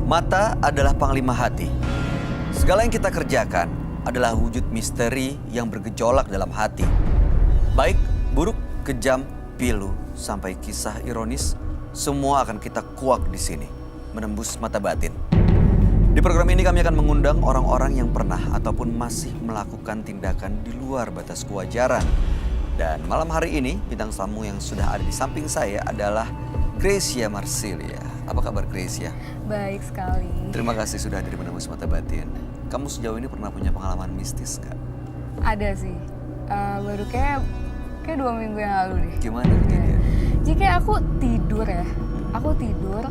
Mata adalah panglima hati. Segala yang kita kerjakan adalah wujud misteri yang bergejolak dalam hati. Baik, buruk, kejam, pilu, sampai kisah ironis, semua akan kita kuak di sini, menembus mata batin. Di program ini kami akan mengundang orang-orang yang pernah ataupun masih melakukan tindakan di luar batas kewajaran. Dan malam hari ini, bintang tamu yang sudah ada di samping saya adalah Gracia Marsilia. Apa kabar Gracia? Baik sekali. Terima kasih sudah hadir menembus mata batin. Kamu sejauh ini pernah punya pengalaman mistis nggak? Ada sih. Baru kayak 2 minggu yang lalu deh. Gimana kejadian? Jadi kayak aku tidur ya. Aku tidur,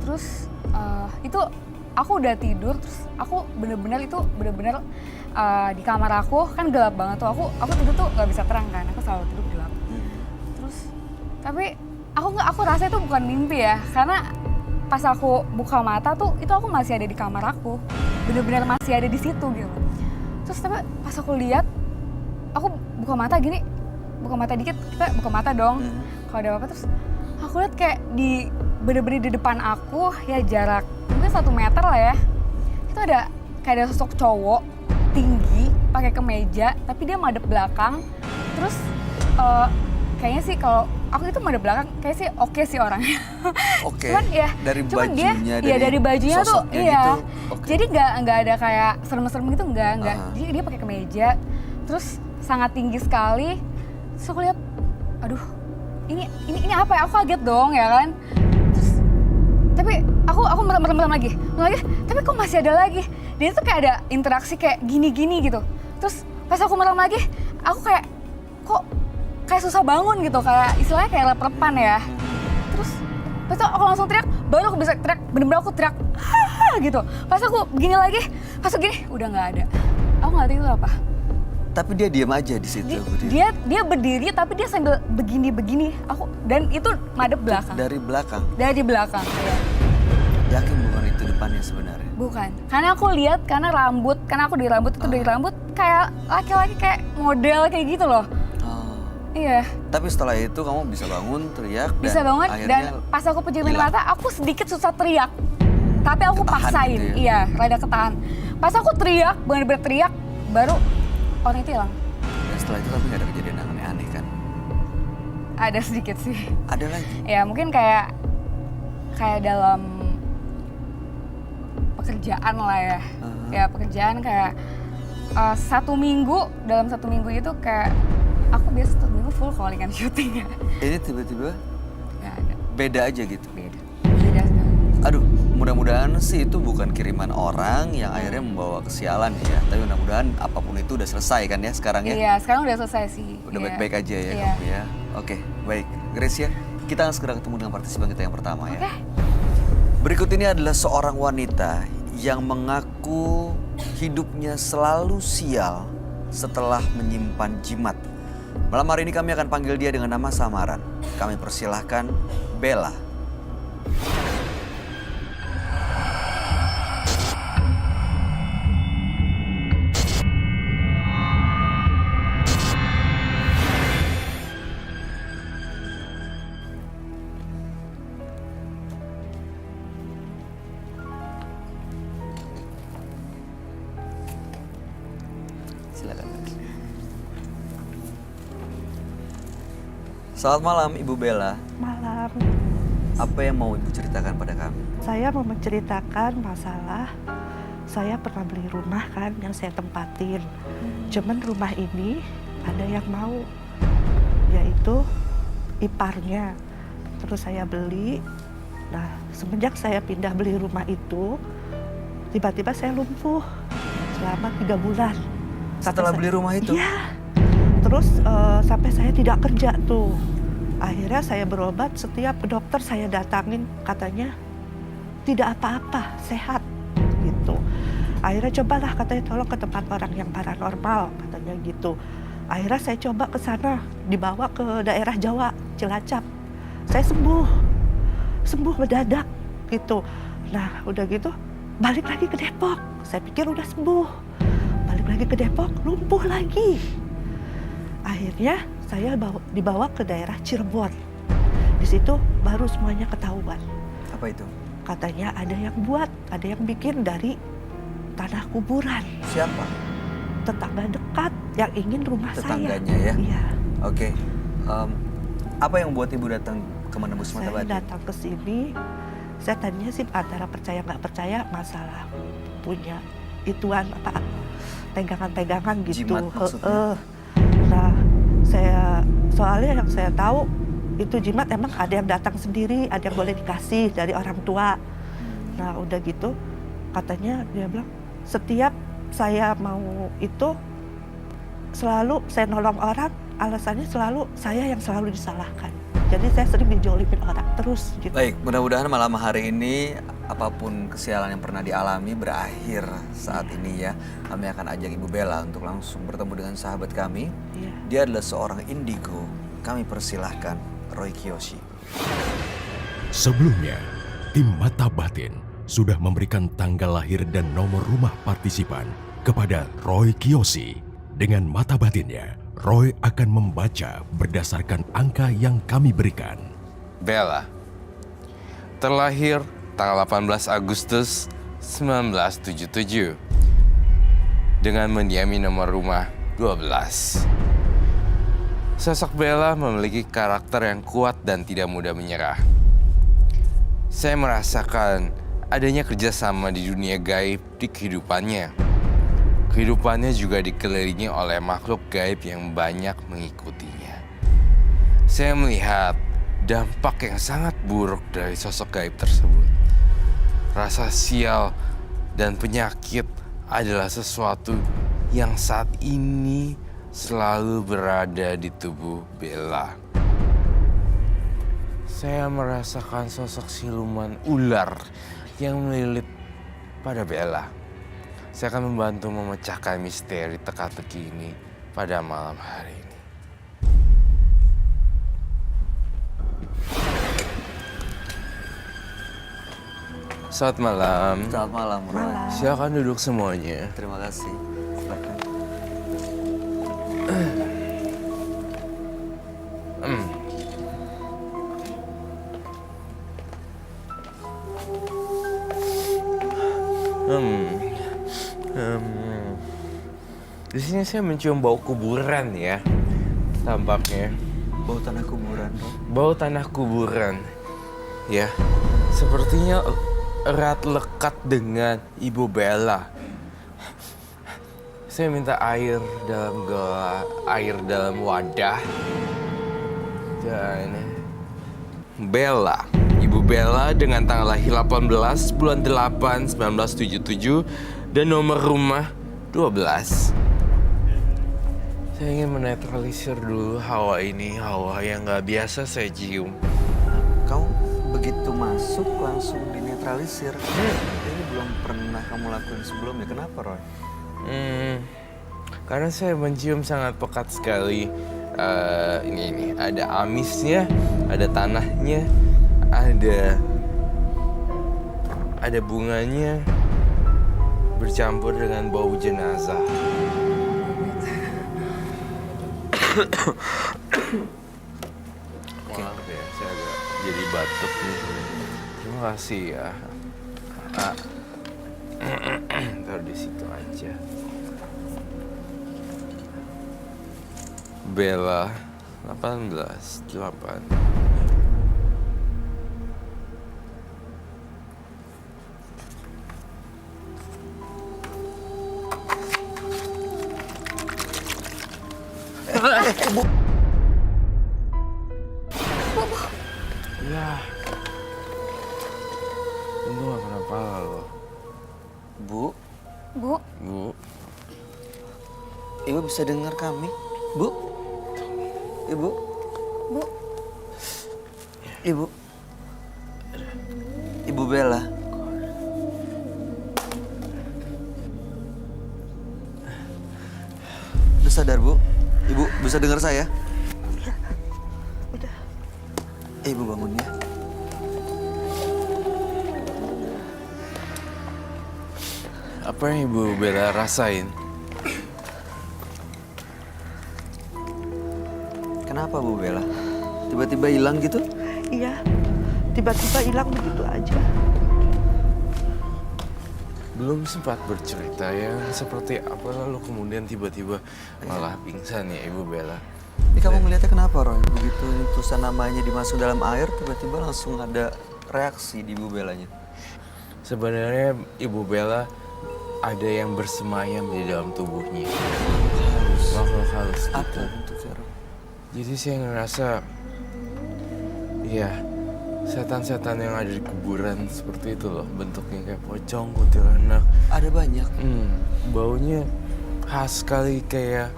terus itu aku udah tidur, terus aku bener-bener di kamar aku kan gelap banget tuh. Aku tidur tuh nggak bisa terang kan. Aku selalu tidur gelap. Terus tapi aku rasa itu bukan mimpi ya, karena pas aku buka mata tuh itu aku masih ada di kamar aku, bener-bener masih ada di situ gitu. Terus tapi pas aku lihat, aku buka mata dikit, kita buka mata dong. Kalau ada apa-apa, terus aku lihat kayak bener-bener di depan aku ya, jarak mungkin 1 meter lah ya. Itu kayak ada sosok cowok tinggi pakai kemeja, tapi dia madep belakang. Terus kayaknya sih kalau aku itu madep belakang, kayak sih oke sih orangnya. Oke. Cuman ya, dari bajunya, dari bajunya tuh, iya. gitu. Okay. Jadi nggak ada kayak serem-serem gitu, nggak. Jadi dia pakai kemeja, terus sangat tinggi sekali. Terus aku lihat, aduh, ini apa ya? Aku kaget dong ya kan. Terus, tapi aku merem lagi, tapi kok masih ada lagi. Dia tuh kayak ada interaksi kayak gini-gini gitu. Terus pas aku merem lagi, aku kayak kayak susah bangun gitu, kayak istilahnya kayak lep-lepan ya. Terus pas itu aku langsung teriak, baru aku bisa teriak, bener-bener aku teriak, hahaha gitu. Pas aku gini lagi, udah nggak ada. Aku nggak tahu itu apa. Tapi dia diam aja di situ. Dia berdiri, tapi dia sambil begini. Dan itu madep belakang. Dari belakang? Dari belakang, ya. Yakin bukan itu depannya sebenarnya? Bukan, karena aku lihat, karena aku di rambut itu dari rambut kayak laki-laki kayak model kayak gitu loh. Iya. Tapi setelah itu kamu bisa bangun, teriak, bisa bangun, dan pas aku pejamin mata, aku sedikit susah teriak. Tapi aku paksain, gitu ya? Iya, rada ketahan. Pas aku teriak, bener-bener teriak, baru orang itu hilang. Dan setelah itu tapi nggak ada kejadian yang aneh-aneh kan? Ada sedikit sih. Ada lagi? Ya mungkin kayak dalam pekerjaan lah ya. Ya pekerjaan kayak dalam 1 minggu itu kayak aku biasa 1 minggu full callingan syuting ya. Ini tiba-tiba nggak ada. Beda aja gitu? Beda. Aduh, mudah-mudahan sih itu bukan kiriman orang yang akhirnya membawa kesialan ya. Tapi mudah-mudahan apapun itu udah selesai kan ya sekarang ya? Iya, sekarang udah selesai sih. Udah baik-baik aja ya kamu ya? Oke, baik. Gracia, kita akan segera ketemu dengan partisipan kita yang pertama ya. Berikut ini adalah seorang wanita yang mengaku hidupnya selalu sial setelah menyimpan jimat. Malam hari ini kami akan panggil dia dengan nama samaran. Kami persilahkan Bella. Silakan. Selamat malam Ibu Bella. Malam. Apa yang mau Ibu ceritakan pada kami? Saya mau menceritakan masalah saya pernah beli rumah kan yang saya tempatin. Cuman rumah ini ada yang mau, yaitu iparnya. Terus saya beli. Nah, semenjak saya pindah beli rumah itu, tiba-tiba saya lumpuh selama 3 bulan. Setelah beli rumah itu? Iya. Terus sampai saya tidak kerja tuh. Akhirnya saya berobat, setiap ke dokter saya datangin, katanya tidak apa-apa, sehat gitu. Akhirnya cobalah, katanya tolong ke tempat orang yang paranormal, katanya gitu. Akhirnya saya coba ke sana, dibawa ke daerah Jawa, Cilacap. Saya sembuh mendadak gitu. Nah udah gitu balik lagi ke Depok. Saya pikir udah sembuh. Balik lagi ke Depok, lumpuh lagi. Akhirnya saya dibawa ke daerah Cirebon. Di situ baru semuanya ketahuan. Apa itu? Katanya ada yang buat, ada yang bikin dari tanah kuburan. Siapa? Tetangga dekat yang ingin rumah Tetangganya saya. ya? Iya. Oke. Apa yang buat ibu datang ke Menembus Mata Saya Batin? datang ke sini, saya tadinya sih antara percaya nggak percaya masalah punya ituan apa pegangan-pegangan gitu. Jimat maksudnya? Nah, soalnya yang saya tahu itu jimat emang ada yang datang sendiri, ada yang boleh dikasih dari orang tua. Nah, udah gitu katanya dia bilang setiap saya mau itu selalu saya nolong orang, alasannya selalu saya yang selalu disalahkan. Jadi saya sering dijolimin orang terus gitu. Baik, mudah-mudahan malam hari ini apapun kesialan yang pernah dialami berakhir saat ini ya. Kami akan ajak Ibu Bella untuk langsung bertemu dengan sahabat kami. Iya. Dia adalah seorang indigo. Kami persilahkan Roy Kiyoshi. Sebelumnya, tim Mata Batin sudah memberikan tanggal lahir dan nomor rumah partisipan kepada Roy Kiyoshi. Dengan mata batinnya, Roy akan membaca berdasarkan angka yang kami berikan. Bella, terlahir tanggal 18 Agustus 1977 dengan mendiami nomor rumah 12. Sosok Bella memiliki karakter yang kuat dan tidak mudah menyerah. Saya merasakan adanya kerjasama di dunia gaib di kehidupannya. Kehidupannya juga dikelilingi oleh makhluk gaib yang banyak mengikutinya. Saya melihat dampak yang sangat buruk dari sosok gaib tersebut. Rasa sial dan penyakit adalah sesuatu yang saat ini selalu berada di tubuh Bella. Saya merasakan sosok siluman ular yang melilit pada Bella. Saya akan membantu memecahkan misteri teka-teki ini pada malam hari ini. Selamat malam. Selamat malam, Roy. Malam. Silakan duduk semuanya. Terima kasih. Silakan. Di sini saya mencium bau kuburan ya, tampaknya. Bau tanah kuburan, Roy. Bau tanah kuburan, ya. Sepertinya erat lekat dengan Ibu Bella. Saya minta air dalam wadah. Dan Bella, Ibu Bella dengan tanggal lahir 18 bulan 8 1977 dan nomor rumah 12. Saya ingin menetralisir dulu hawa ini, hawa yang nggak biasa saya cium. Kamu begitu masuk langsung dinetralisir. Ini belum pernah kamu lakuin sebelumnya. Kenapa, Roy? Karena saya mencium sangat pekat sekali. Ini ada amisnya, ada tanahnya, ada bunganya bercampur dengan bau jenazah. Maaf ya, saya agak jadi batuk nih. Terima kasih ya. Taruh di situ aja. Bella 18:8. Ya. Untung gak kenapa lo. Bu, Bu, Bu. Ibu bisa dengar kami? Bu? Ibu? Bu, Ibu? Ibu Bella? Udah sadar, Bu? Ibu bisa dengar saya? Udah. Ibu bangun ya. Apa yang Ibu Bella rasain? Kenapa, Bu Bella? Tiba-tiba hilang gitu? Iya, tiba-tiba hilang begitu aja. belum sempat bercerita yang seperti apa, lalu kemudian tiba-tiba malah pingsan ya Ibu Bella. Ini kamu ngeliatnya kenapa, Roy? Begitu tulisan namanya dimasuk dalam air, tiba-tiba langsung ada reaksi di Ibu Bellanya. Sebenarnya Ibu Bella ada yang bersemayam di dalam tubuhnya. Makhluk halus Apa gitu. bentuknya, Roy? Jadi saya ngerasa, ya setan-setan yang ada di kuburan seperti itu loh. Bentuknya kayak pocong, kuntilanak. Ada banyak. Baunya khas sekali kayak,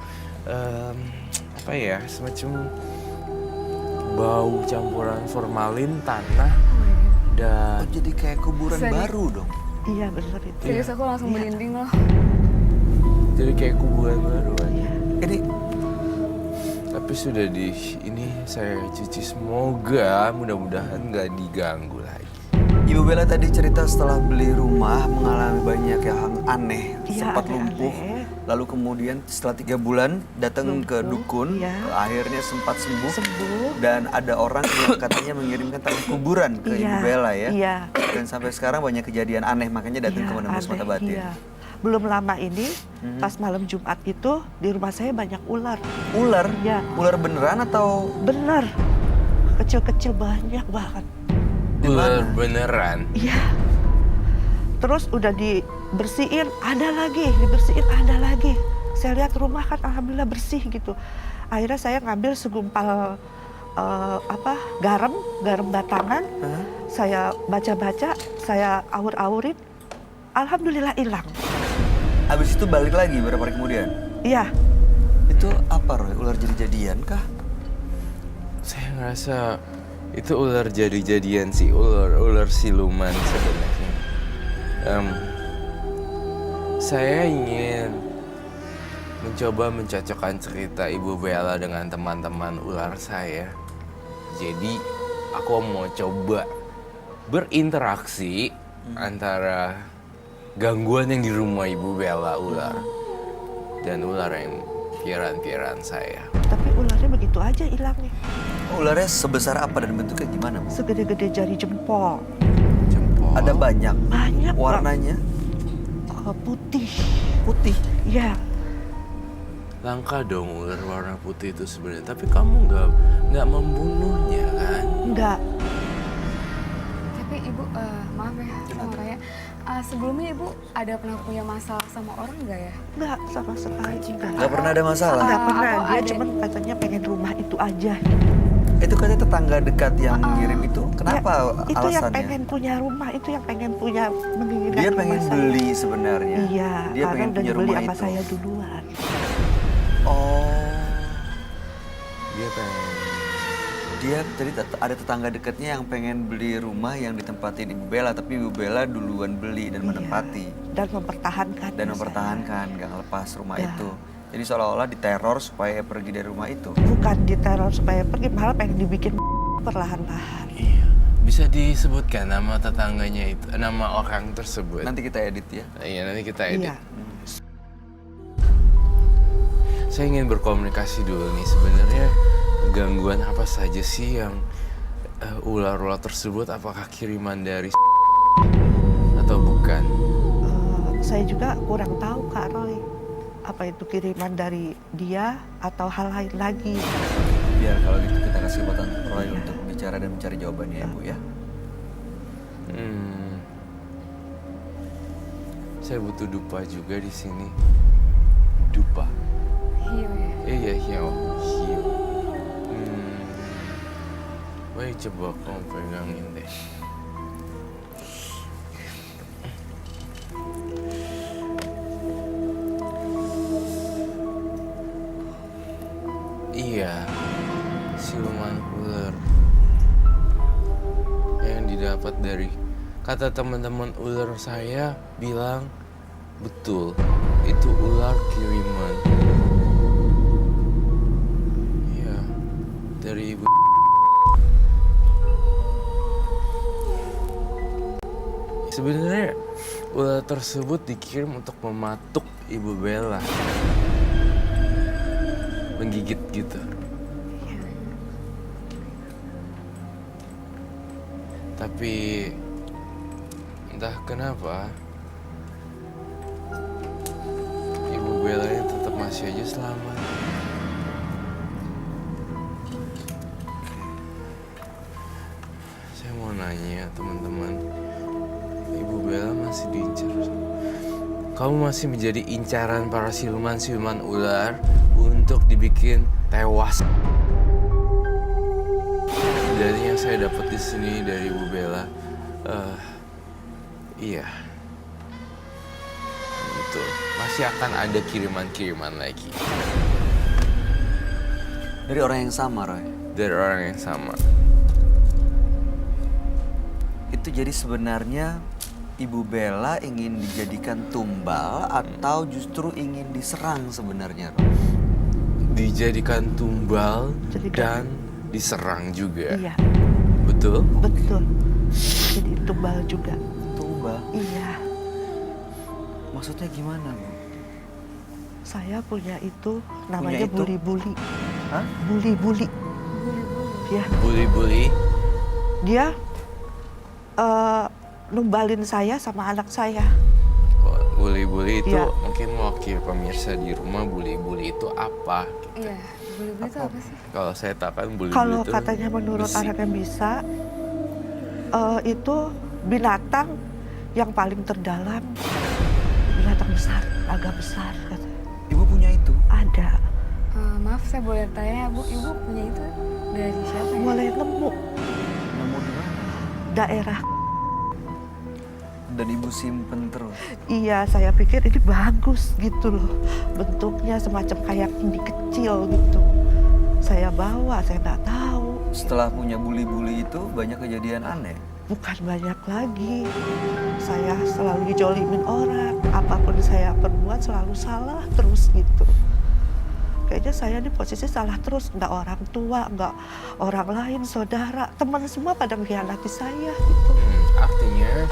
apa ya, semacam bau campuran formalin, tanah, Oh, dan jadi kayak kuburan Serius? baru dong. Iya benar itu. Serius aku langsung merinding loh. jadi kayak kuburan baru aja. Ini Tapi sudah ini saya cuci, semoga mudah-mudahan nggak diganggu lagi. Ibu Bella tadi cerita setelah beli rumah mengalami banyak yang aneh, Iya, sempat aneh-aneh. lumpuh. Lalu kemudian setelah 3 bulan datang ke Lumpuh, dukun, iya. akhirnya sempat sembuh. Sembuh. Dan ada orang yang katanya mengirimkan tanah kuburan ke Iya, Ibu Bella ya. iya. Dan sampai sekarang banyak kejadian aneh, makanya datang Iya, ke menembus aneh, mata batin. iya. Belum lama ini, pas malam Jumat itu di rumah saya banyak ular. Ular? Iya. Ular beneran atau Bener, kecil-kecil banyak banget. Ular beneran. Iya. Terus udah dibersihin, ada lagi, dibersihin, ada lagi. Saya lihat rumah kan alhamdulillah bersih gitu. Akhirnya saya ngambil segumpal garam batangan. Hah? Saya baca-baca, saya aur-aurin, alhamdulillah hilang. Habis itu balik lagi beberapa hari kemudian? Iya, Itu apa, Roy? Ular jadi-jadian kah? Saya ngerasa itu ular jadi-jadian sih, ular siluman sebenarnya. Saya ingin mencoba mencocokkan cerita Ibu Bella dengan teman-teman ular saya. Jadi aku mau coba berinteraksi antara gangguan yang di rumah Ibu Bella ular dan ular yang piaran-piaran saya. tapi ularnya begitu aja hilangnya. Ularnya sebesar apa dan bentuknya gimana, Bu? Segede-gede jari jempol. Jempol. Ada banyak. Banyak, Bang. Warnanya Putih. putih. Iya, Langka dong ular warna putih itu sebenarnya. Tapi kamu nggak membunuhnya kan? enggak. Tapi Ibu, maaf ya sama Raya. Sebelumnya Ibu ada pernah punya masalah sama orang nggak ya? Enggak, sama sekali enggak. Nggak pernah ada masalah. Enggak pernah, Atau dia ada- cuman katanya pengen rumah itu aja. Itu katanya tetangga dekat yang ngirim itu. Kenapa Ya, itu yang alasannya? pengen punya rumah, itu yang pengen punya menginginkan Dia rumah pengen saya. beli sebenarnya. Iya, Dia karena pengen udah punya dibeli rumah sama itu. saya duluan. Oh. Dia pengen. Dia tadi ada tetangga dekatnya yang pengen beli rumah yang ditempatin Ibu Bella, tapi Ibu Bella duluan beli dan Iya. menempati Dan mempertahankan. dan mempertahankan, nggak ngelepas rumah Ya. itu. Jadi seolah-olah diteror supaya pergi dari rumah itu. Bukan diteror supaya pergi, malah pengen dibikin perlahan-lahan. Iya. Bisa disebutkan nama tetangganya itu, nama orang tersebut. Nanti kita edit ya. Iya, nanti kita edit. Iya. Saya ingin berkomunikasi dulu nih, sebenarnya gangguan apa saja sih yang ular-ular tersebut, apakah kiriman dari atau bukan? Saya juga kurang tahu Kak Roy, apa itu kiriman dari dia atau hal lain lagi. Biar kalau gitu kita kasih kesempatan Roy untuk bicara dan mencari jawabannya ya, Bu ya. Saya butuh dupa juga di sini. Dupa. Hiu ya. Iya, hiu. Hiu. Baik, coba kamu pegangin deh. Iya, siluman ular yang didapat dari kata teman-teman ular saya bilang betul itu ular kiriman. Iya, dari ibu. Sebenarnya ular tersebut dikirim untuk mematuk Ibu Bella, menggigit gitu. Tapi entah kenapa dikasih aja selamat. Saya mau nanya teman-teman, Ibu Bella masih diincar. Kamu masih menjadi incaran para siluman-siluman ular untuk dibikin tewas. Dari yang saya dapat di sini dari Ibu Bella, iya, betul. Masih akan ada kiriman-kiriman lagi Dari orang yang sama, Roy. dari orang yang sama. Itu jadi sebenarnya Ibu Bella ingin dijadikan tumbal atau justru ingin diserang sebenarnya, Roy? Dijadikan tumbal Jadikan- dan diserang juga. Iya, Betul? betul. Jadi tumbal juga. Tumbal? Iya, Maksudnya gimana, Bu? saya punya itu namanya itu? buli-buli. Hah? Buli-buli. Ya, Bully-bully. dia numbalin saya sama anak saya. Bully-bully itu Iya. mungkin mewakili pemirsa di rumah, bully-bully itu apa? Iya, bulu-bulu itu apa sih? Kalau saya tahu kan bully-bully Kalau itu katanya menurut besi. anak yang bisa, itu binatang yang paling terdalam. Binatang besar, agak besar katanya. Ibu punya itu? Ada, Maaf, saya boleh tanya, Bu, Ibu punya itu dari siapa ya? mulai nemu Nemu di mana? daerah. Dan Ibu simpen terus? Iya, saya pikir ini bagus gitu loh. Bentuknya semacam kayak ini kecil gitu. Saya bawa, saya nggak tahu. Setelah punya buli-buli itu banyak kejadian aneh. Bukan banyak lagi. Saya selalu dijolimin orang. Apapun saya perbuat selalu salah terus gitu. Kayaknya saya di posisi salah terus. Nggak orang tua, nggak orang lain, saudara. Teman semua pada mengkhianati saya gitu. Artinya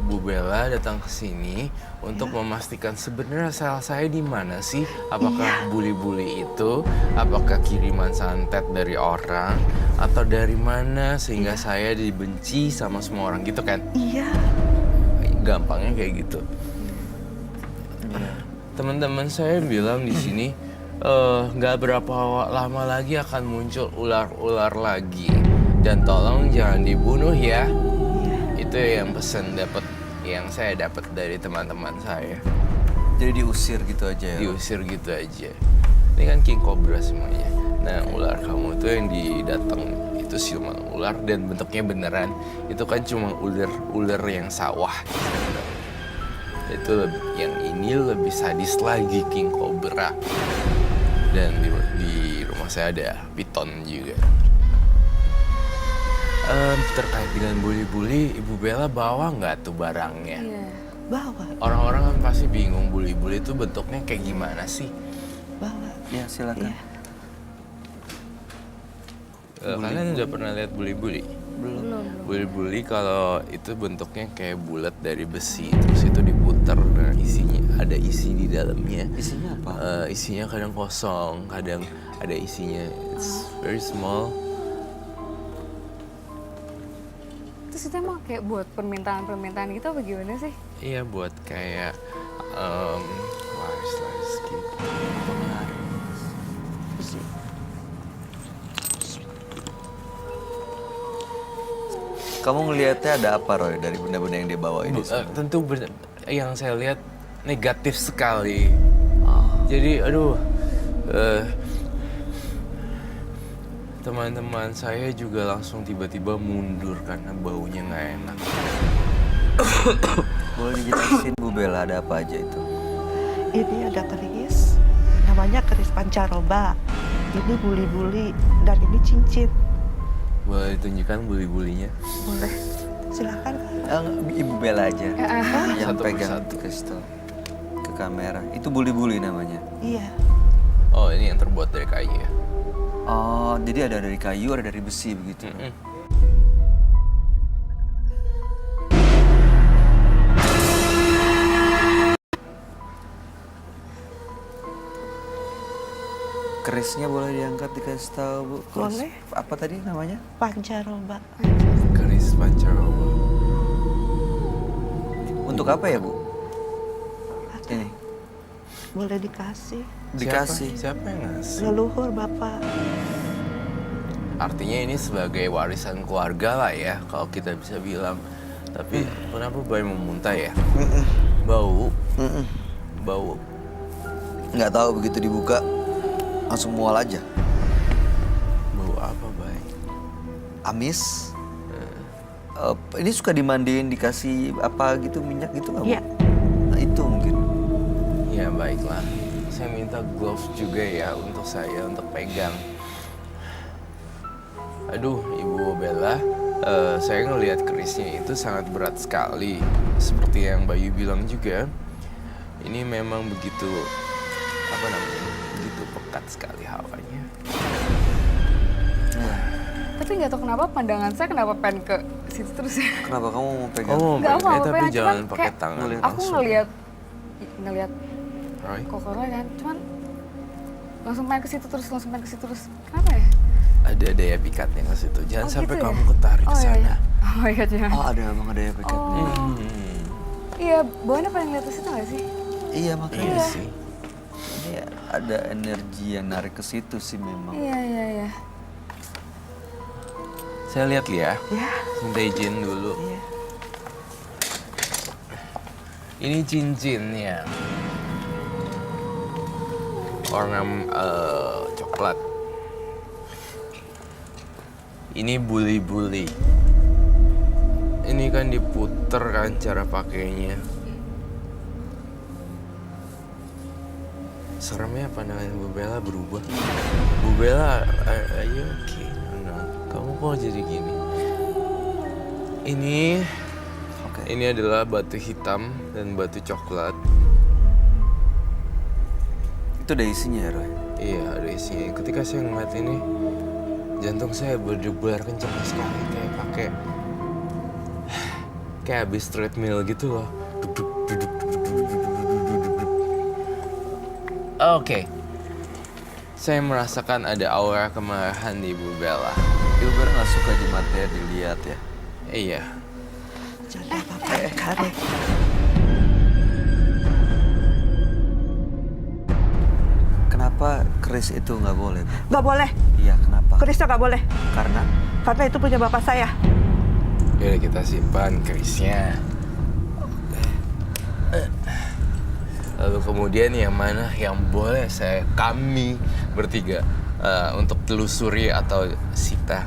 Bu Bella datang ke sini untuk memastikan sebenarnya salah saya di mana sih? Apakah bully-bully itu? Apakah kiriman santet dari orang? Atau dari mana sehingga saya dibenci sama semua orang gitu kan? Iya, Gampangnya kayak gitu. Teman-teman saya bilang di sini nggak berapa lama lagi akan muncul ular-ular lagi. Dan tolong jangan dibunuh ya. Itu yang pesan yang saya dapat dari teman-teman saya. Jadi diusir gitu aja ya? Diusir gitu aja. Ini kan king cobra semuanya. Nah, ular kamu itu yang didatang itu siluman ular dan bentuknya beneran. Itu kan cuma ular yang sawah. Itu yang ini lebih sadis lagi king cobra. Dan di rumah saya ada piton juga. Terkait dengan bully-bully, Ibu Bella bawa nggak tuh barangnya? Iya. bawa, Orang-orang kan pasti bingung bully-bully itu bentuknya kayak gimana sih? bawa. Ya silakan. Iya. Kalian udah pernah lihat bully-bully? Belum. Bully-bully kalau itu bentuknya kayak bulat dari besi, terus itu diputar dan isinya ada isi di dalamnya. Isinya apa? Isinya kadang kosong, kadang ada isinya. It's very small. Terus itu emang kayak buat permintaan-permintaan gitu apa gimana sih? Iya buat kayak waris gitu. Kamu ngelihatnya ada apa, Roy, dari benda-benda yang dia bawa ini? Tentu yang saya lihat negatif sekali. Oh. Jadi aduh, teman-teman saya juga langsung tiba-tiba mundur karena baunya nggak enak. Boleh dijelasin, Bu Bella, ada apa aja itu? Ini ada keris, namanya keris pancaroba. Ini buli-buli dan ini cincin. Boleh ditunjukkan buli-bulinya? Boleh, silakan. Ibu Bella aja yang Satu pegang persatu. kristal ke kamera. Itu buli-buli namanya. Iya, Oh ini yang terbuat dari kayu ya? Oh, jadi ada dari kayu, ada dari besi begitu. Kerisnya boleh diangkat, dikasih tahu, Bu. Keris Boleh. apa tadi namanya? pancaroba. Keris pancaroba. Untuk apa ya, Bu? Ini. boleh dikasih. Dikasih. Siapa yang ngasih? Leluhur Bapak. Artinya ini sebagai warisan keluarga lah ya, kalau kita bisa bilang. Tapi kenapa Bay memuntah ya? Bau. Bau. Nggak tahu, begitu dibuka langsung mual aja. Bau apa, Bay? Amis. Ini suka dimandiin, dikasih apa gitu, minyak gitu nggak, Bu? Iya. Nah, itu mungkin. Ya baiklah. Saya minta gloves juga ya untuk saya untuk pegang. Aduh, Ibu Bella, saya ngelihat kerisnya itu sangat berat sekali. Seperti yang Bayu bilang juga, ini memang begitu, apa namanya, begitu pekat sekali hawanya. Tapi nggak tahu kenapa pandangan saya kenapa pengen ke situ terus ya. Kenapa kamu mau pegang? Kamu mau Nggak, pakai, aku tapi pengen, jangan cuman pakai kayak tangan. ngeliat Aku langsung. ngelihat Roy? Kokoro kan, cuman langsung pengen ke situ terus. Kenapa ya? Ada daya pikatnya ke situ. Jangan Oh, sampai gitu ya? kamu ketarik ke Oh, iya, sana. iya. Oh iya jangan. Oh, ada emang ada ya pikatnya. Iya, bawahnya pengen lihat ke situ nggak sih? Iya, makanya Iya sih. ini ada energi yang narik ke situ sih memang. Iya. Saya lihat ya. Ya. Minta izin dulu. Iya. Ini cincinnya. Warna coklat. Ini buli-buli. Ini kan diputer kan cara pakainya. Seremnya pandangan Bu Bella berubah. Bu Bella, are you okay? No, kamu kok jadi gini? Oke. Ini adalah batu hitam dan batu coklat. Itu ada isinya ya, Roy? Iya, ada isinya. Ketika saya ngeliat ini, jantung saya berdebar kencang sekali. Kayak habis treadmill gitu loh. Oke. Saya merasakan ada aura kemarahan di Bu Bella. Ibu Bella nggak suka jimatnya dilihat ya? Iya. Jadi Bapak Karo. Kenapa keris itu nggak boleh, Bu? Nggak boleh. Iya, kenapa? Kerisnya nggak boleh. Karena Karena itu punya Bapak saya. Yaudah kita simpan kerisnya. Lalu kemudian yang mana yang boleh kami bertiga untuk telusuri atau sita.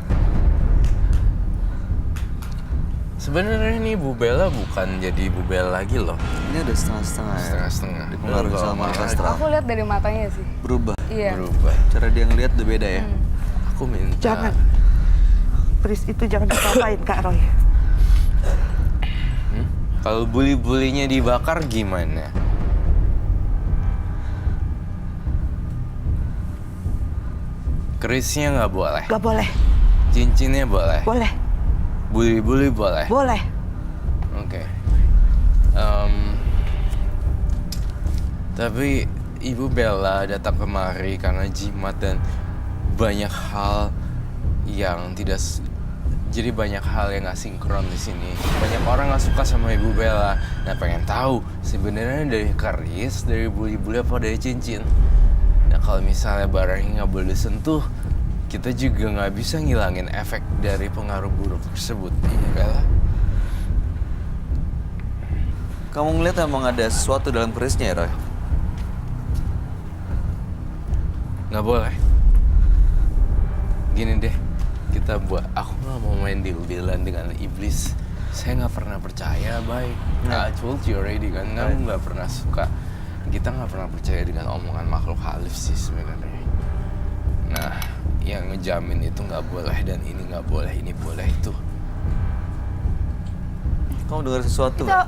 Sebenarnya nih Bu Bella bukan jadi Bu Bella lagi loh. ini udah setengah-setengah ya? Setengah-setengah. Dipengaruhi Udah sama lama astral. Aku lihat dari matanya sih. Berubah. Iya. berubah. Cara dia ngelihat udah beda ya? Aku minta. Jangan. Keris itu jangan dipapain Kak Roy. Kalau buli-bulinya dibakar gimana? Kerisnya nggak boleh. Nggak boleh. Cincinnya boleh. Boleh. Buli-buli boleh. Boleh. Oke. Tapi Ibu Bella datang kemari karena jimat dan banyak hal yang tidak jadi banyak hal yang nggak sinkron di sini. Banyak orang nggak suka sama Ibu Bella. Nah, pengen tahu sebenarnya dari keris, dari buli-buli apa dari cincin. Nah, kalau misalnya barangnya nggak boleh disentuh, kita juga nggak bisa ngilangin efek dari pengaruh buruk tersebut, Ibu Bella. Kamu ngeliat emang ada sesuatu dalam kerisnya ya, Roy? Nggak boleh. Gini deh, aku nggak mau main deal-dealan dengan iblis. Saya nggak pernah percaya, baik. I told you already kan, kamu nggak pernah suka. Kita nggak pernah percaya dengan omongan makhluk halus sih sebenarnya. Nah, yang ngejamin itu nggak boleh dan ini nggak boleh, ini boleh itu. Kamu dengar sesuatu Itu nggak?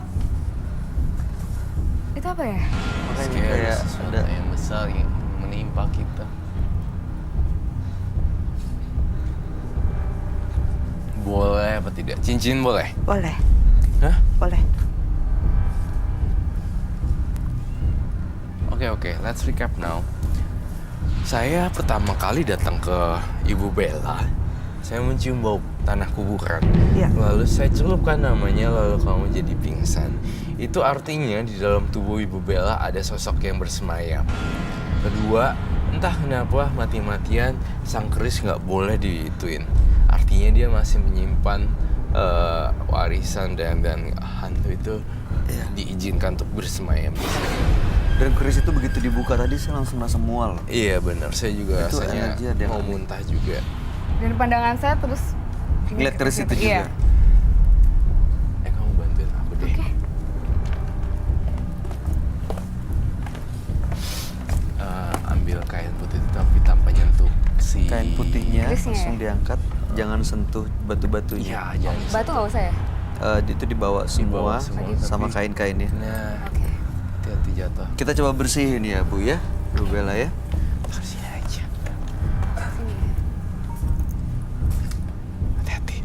itu apa ya? Makanya Kayak kayak sesuatu ada. yang besar yang menimpa kita. Boleh apa tidak? Cincin boleh? Boleh. Hah? Boleh. Oke, let's recap now. Saya pertama kali datang ke Ibu Bella. Saya mencium bau tanah kuburan. Iya. Lalu saya celupkan namanya, lalu kamu jadi pingsan. itu artinya di dalam tubuh Ibu Bella ada sosok yang bersemayam. Kedua, entah kenapa mati-matian sang keris nggak boleh diituin. Artinya dia masih menyimpan warisan dan hantu itu diizinkan untuk bersemayam di sini. Dan keris itu begitu dibuka tadi saya langsung merasa mual. Iya benar, saya juga Itu rasanya energi ada yang mau aneh. muntah juga. Dan pandangan saya terus Ngeliat keris itu Iya. juga. Kamu bantuin aku deh. Oke. Ambil kain putih itu tapi tanpa nyentuh si Kain putihnya Kerisnya langsung ya? diangkat, jangan sentuh batu-batunya. Iya, jangan. Batu nggak usah ya? Itu dibawa semua, semua, sama tapi- kain-kainnya. Nah, Oke. hati-hati jatuh. Kita coba bersihin ya Bu ya, Bu Bella ya. Taruh sini aja. Sini. Hati-hati.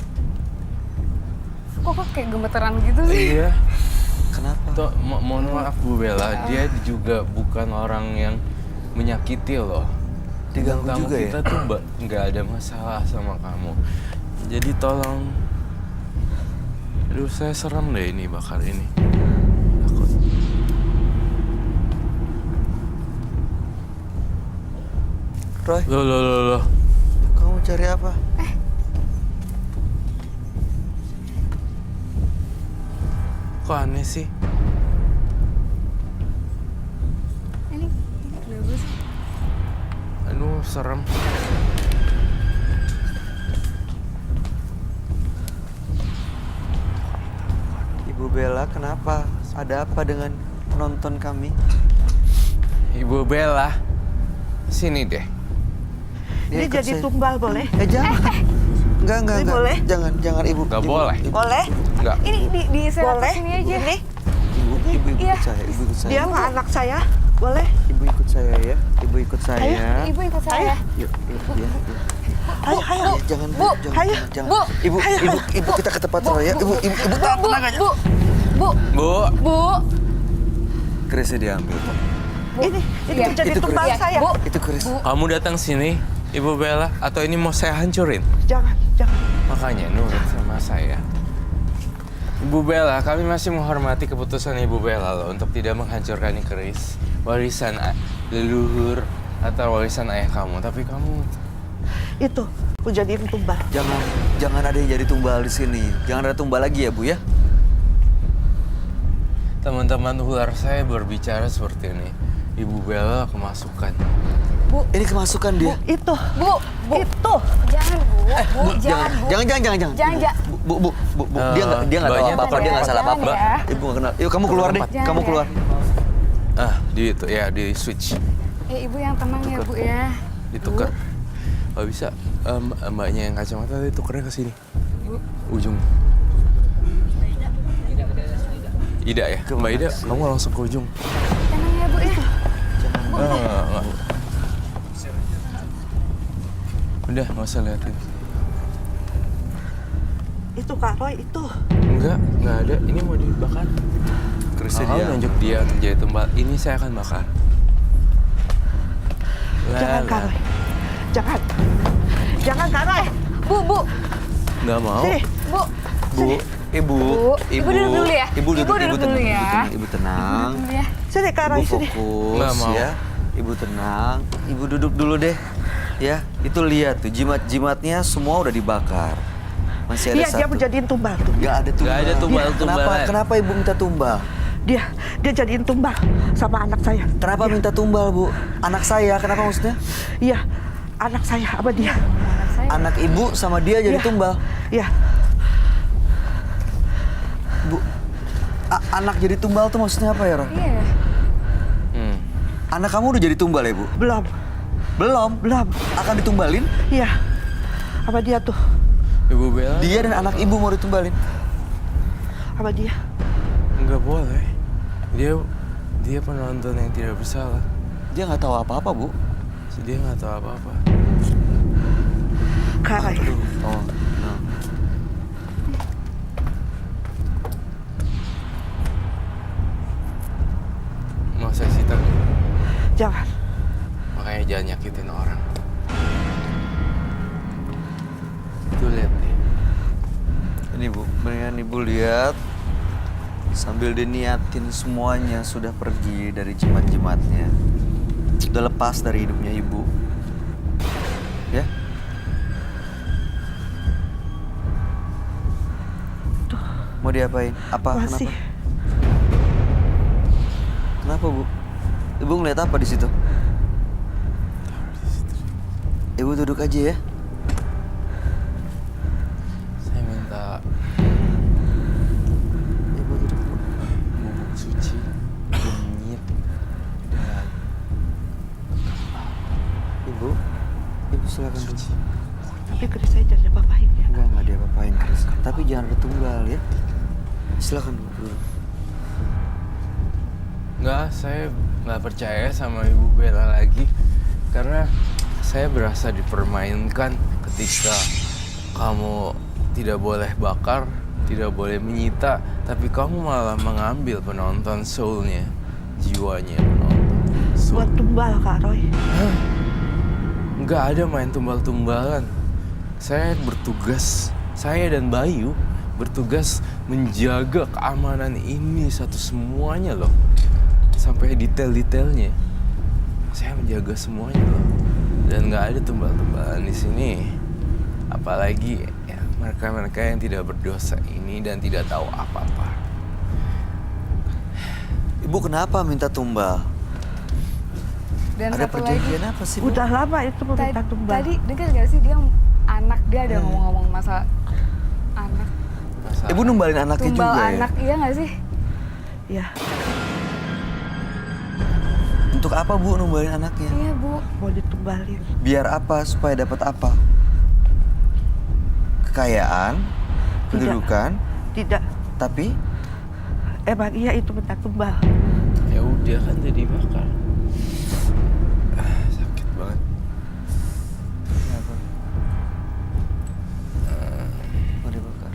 Kok kayak gemeteran gitu sih? Iya. Kenapa? Tuh, mohon maaf Bu Bella, dia juga bukan orang yang menyakiti loh. Diganggu Tamu juga ya? kita tuh nggak ada masalah sama kamu. Jadi tolong. Aduh, saya seram deh ini bakar ini. Takut. Roy, Loh. kamu cari apa? Kok aneh sih? Ini bagus. Aduh, serem. Ibu Bella, kenapa? Ada apa dengan penonton kami? Ibu Bella, sini deh. Ini ikut jadi saya. tumbal boleh? Jangan. Enggak. Ini boleh? Jangan Ibu. Nggak Ibu, boleh. Ibu, Boleh? Enggak. Ini di seret Boleh? sini aja. Ini Ibu Iya. ikut saya. Ibu ikut saya. dia mah anak saya. Boleh? Ibu ikut saya ya. Ibu ikut saya. Ibu ikut saya. Yuk, ya. Ayo, ayo. Jangan, Bu, ayo. jangan. Bu. Ibu kita ke tempat Roy ya. Ibu tahan, Bu, tenang aja. Bu, Bu, Kerisnya diambil. Pak. Bu. Ini Iya. jadi Itu tumbal Iya, saya. Bu. Itu keris. Bu. kamu datang sini, Ibu Bella, atau ini mau saya hancurin? Jangan. Makanya nurut sama saya. Ibu Bella, kami masih menghormati keputusan Ibu Bella loh untuk tidak menghancurkan ini keris warisan leluhur atau warisan ayah kamu. Tapi kamu Itu, aku jadiin tumbal. Jangan ada yang jadi tumbal di sini. Jangan ada tumbal lagi ya, Bu ya. teman-teman ular saya berbicara seperti ini. Ibu Bella kemasukan. Ini kemasukan dia. Itu. Bu. Itu. Jangan, Bu. Jangan, Bu. Jangan. Jangan. Bu. Dia nggak tahu Mbaknya apa-apa, dia nggak salah jangan apa-apa. ya. Ibu nggak kenal. Yuk kamu keluar deh. Jangan Kamu ya. keluar. Di itu ya, di switch, Ya, Ibu yang tenang ya, Bu ya. ditukar. Kalau bisa mbaknya yang kacamata ditukernya ke sini. Ujung. Ida ya, Mbak Ida, kamu langsung ke ujung. Tenang ya, Bu ya. Enggak. Udah, nggak usah liatin. Itu Kak Roy, itu. Nggak ada. Ini mau dibakar. Kerisnya Kamu dia. nunjuk dia untuk jadi tumbal. Ini saya akan bakar. Jangan Kak Roy. Jangan Kak Roy. Bu. Nggak mau. Sini. Bu. Ibu. Ibu duduk dulu ya. Ibu duduk dulu tenang. ya. Ibu tenang. Dulu ya. Sini Kak Roy, Ibu sini. fokus Nggak mau. ya. Ibu tenang. Ibu duduk dulu deh. Ya, itu lihat tuh jimat-jimatnya semua udah dibakar. Masih ada Iya, dia satu. mau jadiin tumbal tuh. Nggak ada tumbal. Nggak ada tumbal-tumbalan. Kenapa Ibu minta tumbal? Dia jadiin tumbal sama anak saya. Kenapa minta tumbal, Bu? Anak saya, kenapa maksudnya? Iya, anak saya apa dia? Anak saya. Anak Ibu sama dia jadi Iya. tumbal. Iya. Bu, anak jadi tumbal tuh maksudnya apa ya, Ron? Iya. Anak kamu udah jadi tumbal ya, Bu? Belum. Belum. Akan ditumbalin? Iya. Apa dia tuh? Ibu Bella. Dia dan anak Ibu mau ditumbalin. Apa dia? Nggak boleh. Dia penonton yang tidak bersalah. Dia nggak tahu apa-apa, Bu. Dia nggak tahu apa-apa. Kak Roy. Oh, no. Mau saya sitar. Jangan. Makanya jangan nyakitin orang. Tuh lihat nih. Ini Bu, mendingan Ibu lihat. Sambil diniatin semuanya sudah pergi dari jimat-jimatnya. Sudah lepas dari hidupnya ibu. Ya? Mau diapain? Apa? Masih. Kenapa, Bu? Ibu ngeliat apa di situ? Ibu duduk aja ya. Saya minta Ibu duduk. bubuk suci, kunyit, dan Ibu silakan dulu. Tapi Chris saya jangan apa-apain ya. Enggak dia apa-apain, Chris. Tapi jangan ada tunggal ya. Silakan dulu. Nggak, saya nggak percaya sama Ibu Bella lagi. Karena saya berasa dipermainkan ketika kamu tidak boleh bakar, tidak boleh menyita, tapi kamu malah mengambil penonton soul-nya, jiwanya penonton. Buat tumbal Kak Roy. Hah? Nggak ada main tumbal-tumbalan. Saya bertugas, saya dan Bayu bertugas menjaga keamanan ini satu semuanya loh. Sampai detail-detailnya. Saya menjaga semuanya loh. Dan nggak ada tumbal-tumbalan di sini. Apalagi ya, mereka-mereka yang tidak berdosa ini dan tidak tahu apa-apa. Ibu kenapa minta tumbal? Dan Ada satu lagi, perjanjian apa sih, Bu? Udah lama itu meminta tumbal. tadi dengar gak sih dia anak dia ada ngomong-ngomong masalah anak. Masalah. Ibu numbalin anaknya Tumbal juga anak, ya? iya gak sih? Ya, Untuk apa, Bu, numbalin anaknya? Iya, Bu. mau ditumbalin. Biar apa? Supaya dapat apa? Kekayaan, kedudukan, Tidak. tapi Emang iya itu minta tumbal. Ya udah kan jadi bakar. Sakit banget. kenapa? Mau dibakar.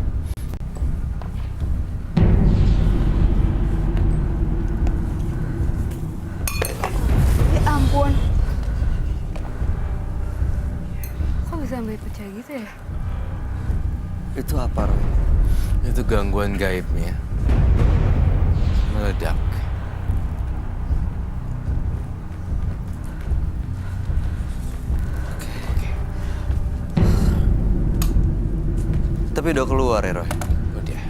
Ya ampun. Kok bisa sampai pecah gitu ya? Itu apa, Roy? Itu gangguan gaibnya. Meledak. Tapi udah keluar ya, Roy? Udah.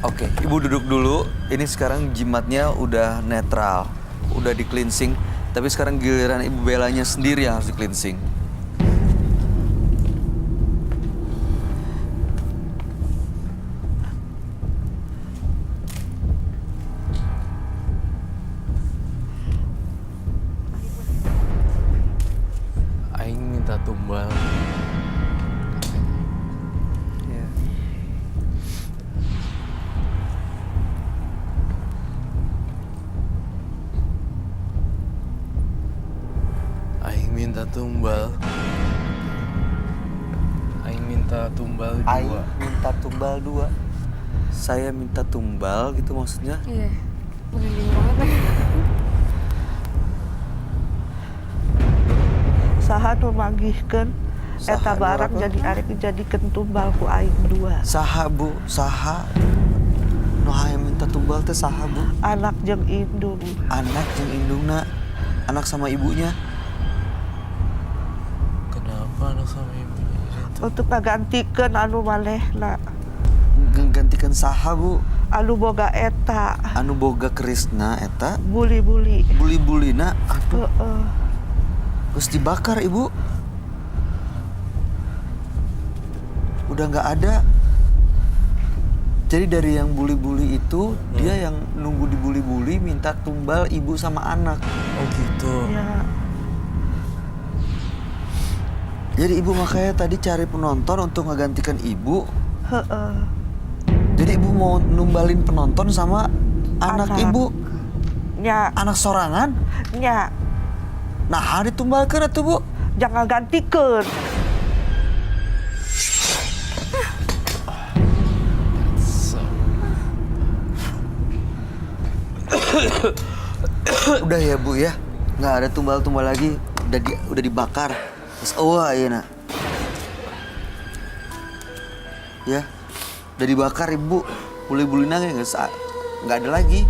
Oke, Ibu duduk dulu. Ini sekarang jimatnya udah netral, udah di cleansing. Tapi sekarang giliran Ibu Bellanya sendiri yang harus di cleansing. Aing minta tumbal. Ya. Aing minta tumbal. Aing minta tumbal Aing 2. minta tumbal 2. Saya minta tumbal gitu maksudnya? Iya. Merinding banget nih. Saha nu manggihkeun eta Saha nu barang apa? jadi arek dijadikeun tumbal ku aing 2. Saha, Bu, saha. Nu hayang minta tumbal teh saha, Bu? Anak jeung indung. Anak jeung indungna. Anak sama ibunya. Kenapa anak sama ibunya itu? Untuk ngagantikeun anu manehna. Gantikan saha, Bu? Anu boga eta. Anu boga Krisna eta Buli-buli. buli-bulina aduh Heeh. terus dibakar, Ibu. Udah nggak ada. Jadi dari yang buli-buli itu dia yang nunggu dibuli-buli minta tumbal ibu sama anak. Oh gitu. Ya, Jadi ibu makanya tadi cari penonton untuk ngegantikan ibu. heeh. Jadi ibu mau numbalin penonton sama anak Anak. ibu. Nya, Anak sorangan. nya, Nah ditumbalkan atuh, Bu. jangan gantikeun. So, Udah ya, Bu ya. Nggak ada tumbal-tumbal lagi. Udah dibakar. Terus ayeuna. Ya. Udah dibakar, Ibu. Buli-bulinannya nggak ada lagi.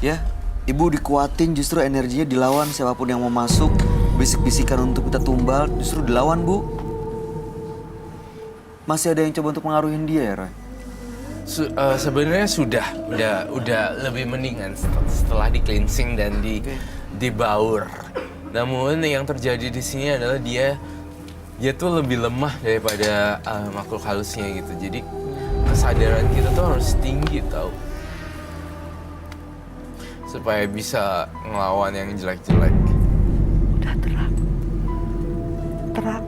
Ya, ibu dikuatin justru energinya dilawan siapapun yang mau masuk. Bisik-bisikan untuk kita tumbal justru dilawan, Bu. Masih ada yang coba untuk mengaruhin dia ya, Roy? Sebenarnya udah lebih mendingan setelah di cleansing dan dibaur. Namun yang terjadi di sini adalah dia tuh lebih lemah daripada makhluk halusnya gitu. Jadi kesadaran kita tuh harus tinggi tau, supaya bisa ngelawan yang jelek-jelek. Udah terang. Terang.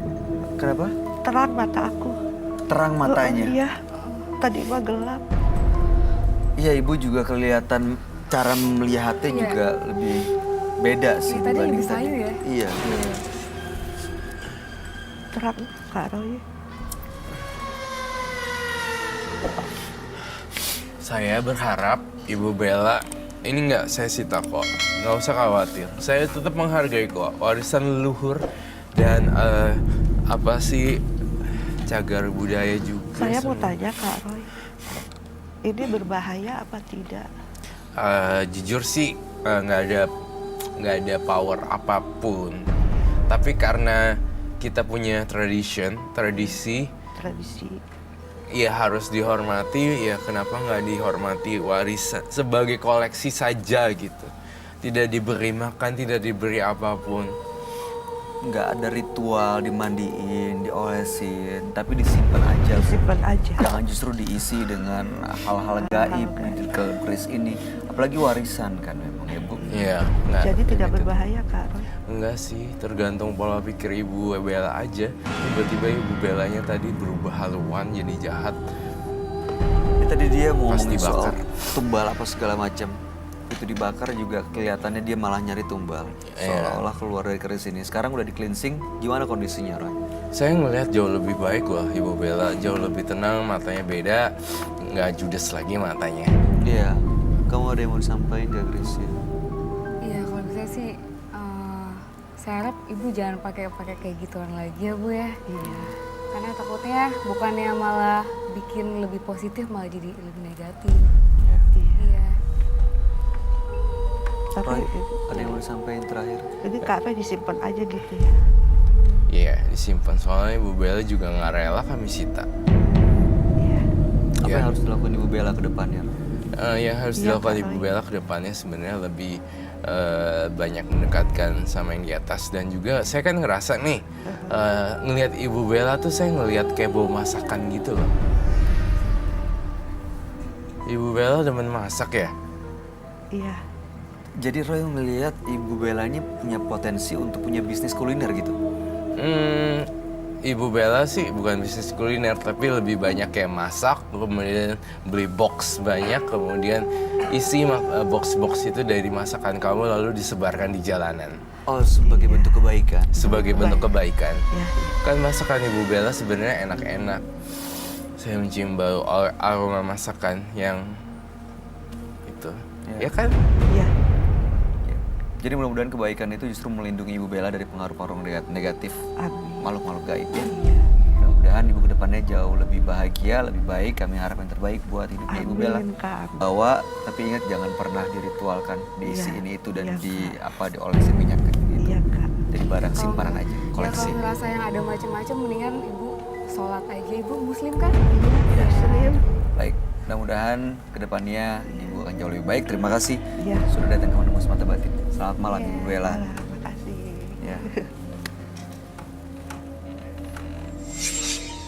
Kenapa? Terang mata aku. Terang matanya. Iya. Tadi mah gelap. Iya, ibu juga kelihatan cara melihatnya Iya. juga lebih beda sih Iya, tadi dibanding lebih sayu ya. Iya. Terang Kak Roy. Saya berharap Ibu Bella, ini nggak saya sita kok, nggak usah khawatir. Saya tetap menghargai kok warisan leluhur dan cagar budaya juga. Saya mau semua. tanya Kak Roy. Ini berbahaya apa tidak? Jujur sih nggak ada power apapun. Tapi karena kita punya tradisi, Tradisi. ya harus dihormati. Ya kenapa nggak dihormati warisan sebagai koleksi saja gitu. Tidak diberi makan, tidak diberi apapun. Nggak ada ritual dimandiin, diolesin, tapi disimpan aja. Bu. Simpan aja. Jangan justru diisi dengan hal-hal gaib di keris ini. Apalagi warisan kan memang ya, Bu. Iya. nggak Jadi tidak gitu. berbahaya Kak Roy. Enggak sih, tergantung pola pikir Ibu Bella aja. Tiba-tiba Ibu Bellanya tadi berubah haluan jadi jahat. Tadi dia mau Pas ngomongin soal dibakar. tumbal apa segala macam. Itu dibakar juga kelihatannya dia malah nyari tumbal. Seolah-olah keluar dari keris ini. Sekarang udah di cleansing, gimana kondisinya, Roy? Saya ngelihat jauh lebih baik loh Ibu Bella, jauh lebih tenang, matanya beda, nggak judes lagi matanya. Iya. Kamu ada yang mau disampaikan ke Chris ya? Iya, kalau misalnya sih, saya harap ibu jangan pakai kayak gituan lagi ya Bu ya. Iya. Karena takutnya bukannya malah bikin lebih positif, malah jadi lebih negatif. Iya. Iya. Tapi Roy, ada yang mau disampaikan terakhir? ini Kak Roy disimpan aja gitu ya. Iya, disimpan soalnya Ibu Bella juga nggak rela kami sita. Iya. Apa Iya. yang harus dilakukan Ibu Bella ke depannya? Roy? Yang harus Iya, dilakukan Kak Ibu Roy. Bella ke depannya sebenarnya lebih banyak mendekatkan sama yang di atas. Dan juga saya kan ngerasa nih, ngelihat Ibu Bella tuh saya ngelihat kayak bau masakan gitu loh. Ibu Bella demen masak ya? Iya. Jadi Roy ngelihat Ibu Bella ini punya potensi untuk punya bisnis kuliner gitu. Ibu Bella sih bukan bisnis kuliner, tapi lebih banyak kayak masak, kemudian beli box banyak, kemudian isi box-box itu dari masakan kamu lalu disebarkan di jalanan Oh, sebagai bentuk kebaikan. sebagai bentuk kebaikan. Iya. Kan masakan Ibu Bella sebenarnya enak-enak. Saya mencium bau aroma masakan yang itu, ya kan? Iya. Ya. Jadi mudah-mudahan kebaikan itu justru melindungi Ibu Bella dari pengaruh-pengaruh negatif Amin. makhluk-makhluk gaib ya. Iya. Mudah-mudahan Ibu kedepannya jauh lebih bahagia, lebih baik. Kami harap yang terbaik buat hidupnya Ibu Bella. Amin Kak. Amin. Bawa, tapi ingat jangan pernah diritualkan, diisi Iya. ini itu dan Iya, diolesin minyak gitu. Iya Kak. Jadi barang simpanan aja, Ya koleksi. kalau ngerasa yang ada macam-macam, mendingan ibu sholat aja. Ibu muslim kan? Iya. Muslim. Baik, mudah-mudahan kedepannya Ibu akan jauh lebih baik. Terima kasih Iya. sudah datang ke Menembus Mata Batin. Selamat malam Ibu Bella. Terima kasih. Ya.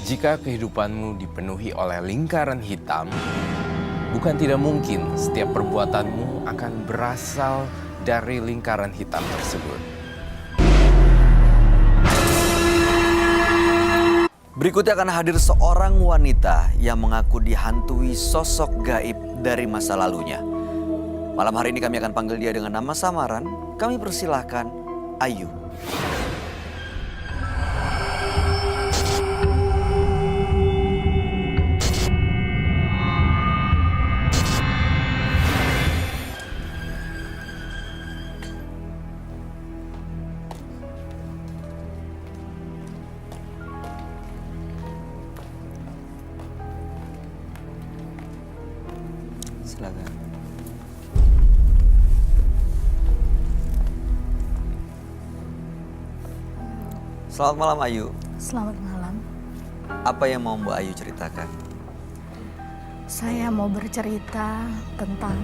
Jika kehidupanmu dipenuhi oleh lingkaran hitam, bukan tidak mungkin setiap perbuatanmu akan berasal dari lingkaran hitam tersebut. Berikutnya akan hadir seorang wanita yang mengaku dihantui sosok gaib dari masa lalunya. Malam hari ini kami akan panggil dia dengan nama samaran. Kami persilahkan Ayu. Silakan. Selamat malam Ayu. Selamat malam. Apa yang mau Mbak Ayu ceritakan? Saya mau bercerita tentang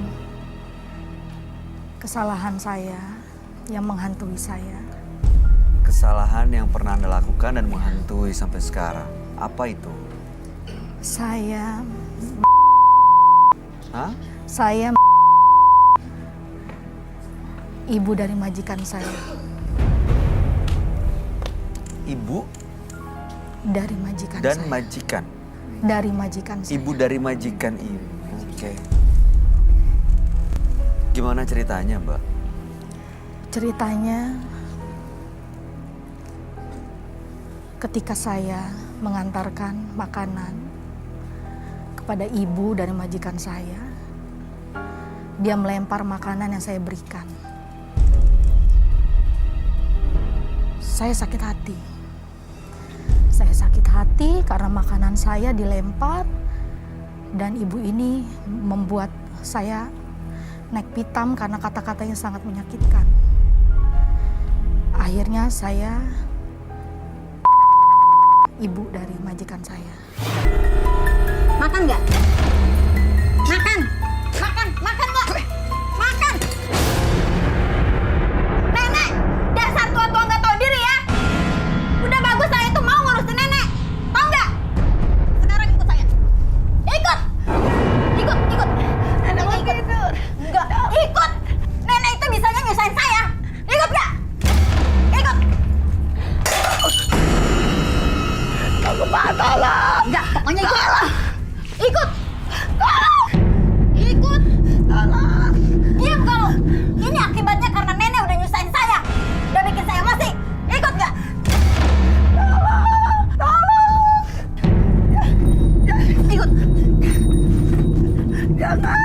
kesalahan saya yang menghantui saya. Kesalahan yang pernah Anda lakukan dan menghantui sampai sekarang. Apa itu? Saya Hah? ibu dari majikan saya. Ibu Dari majikan dan saya. majikan. Dari majikan saya. Ibu dari majikan ibu. Oke. Gimana ceritanya, Mbak? Ceritanya ketika saya mengantarkan makanan kepada ibu dari majikan saya, dia melempar makanan yang saya berikan. Saya sakit hati. Saya sakit hati karena makanan saya dilempar dan ibu ini membuat saya naik pitam karena kata-katanya sangat menyakitkan. Akhirnya saya ibu dari majikan saya. Makan nggak? Makan! Makan! Makan nggak? Makan! Nenek! Dasar tua-tua nggak tahu diri ya! Udah bagus saya itu mau ngurusin nenek! Tahu nggak? Sekarang ikut saya! Ikut! Ikut! Ikut! Nenek mau tidur! Nggak! Ikut! Nenek itu bisanya nyusahin saya! Ikut nggak? Ikut! Aku tolong! Nggak! Pokoknya ikut! Ikut! Tolong! Ikut! Tolong! Diam kamu! Ini akibatnya karena nenek udah nyusahin saya. Udah bikin saya emosi. Ikut nggak? Tolong! Tolong! Ikut! Jangan!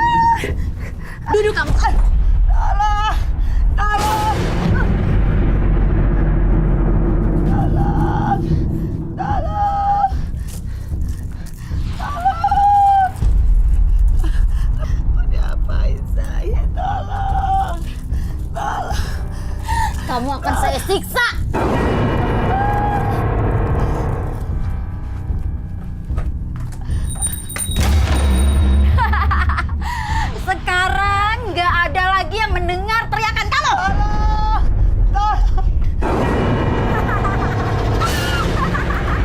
Duduk kamu! Tolong! Tolong! Tolong! Tolong! Diapain saya? Tolong! Tolong! Kamu akan saya siksa! Sekarang nggak ada lagi yang mendengar teriakan kamu! Tolong! Tolong!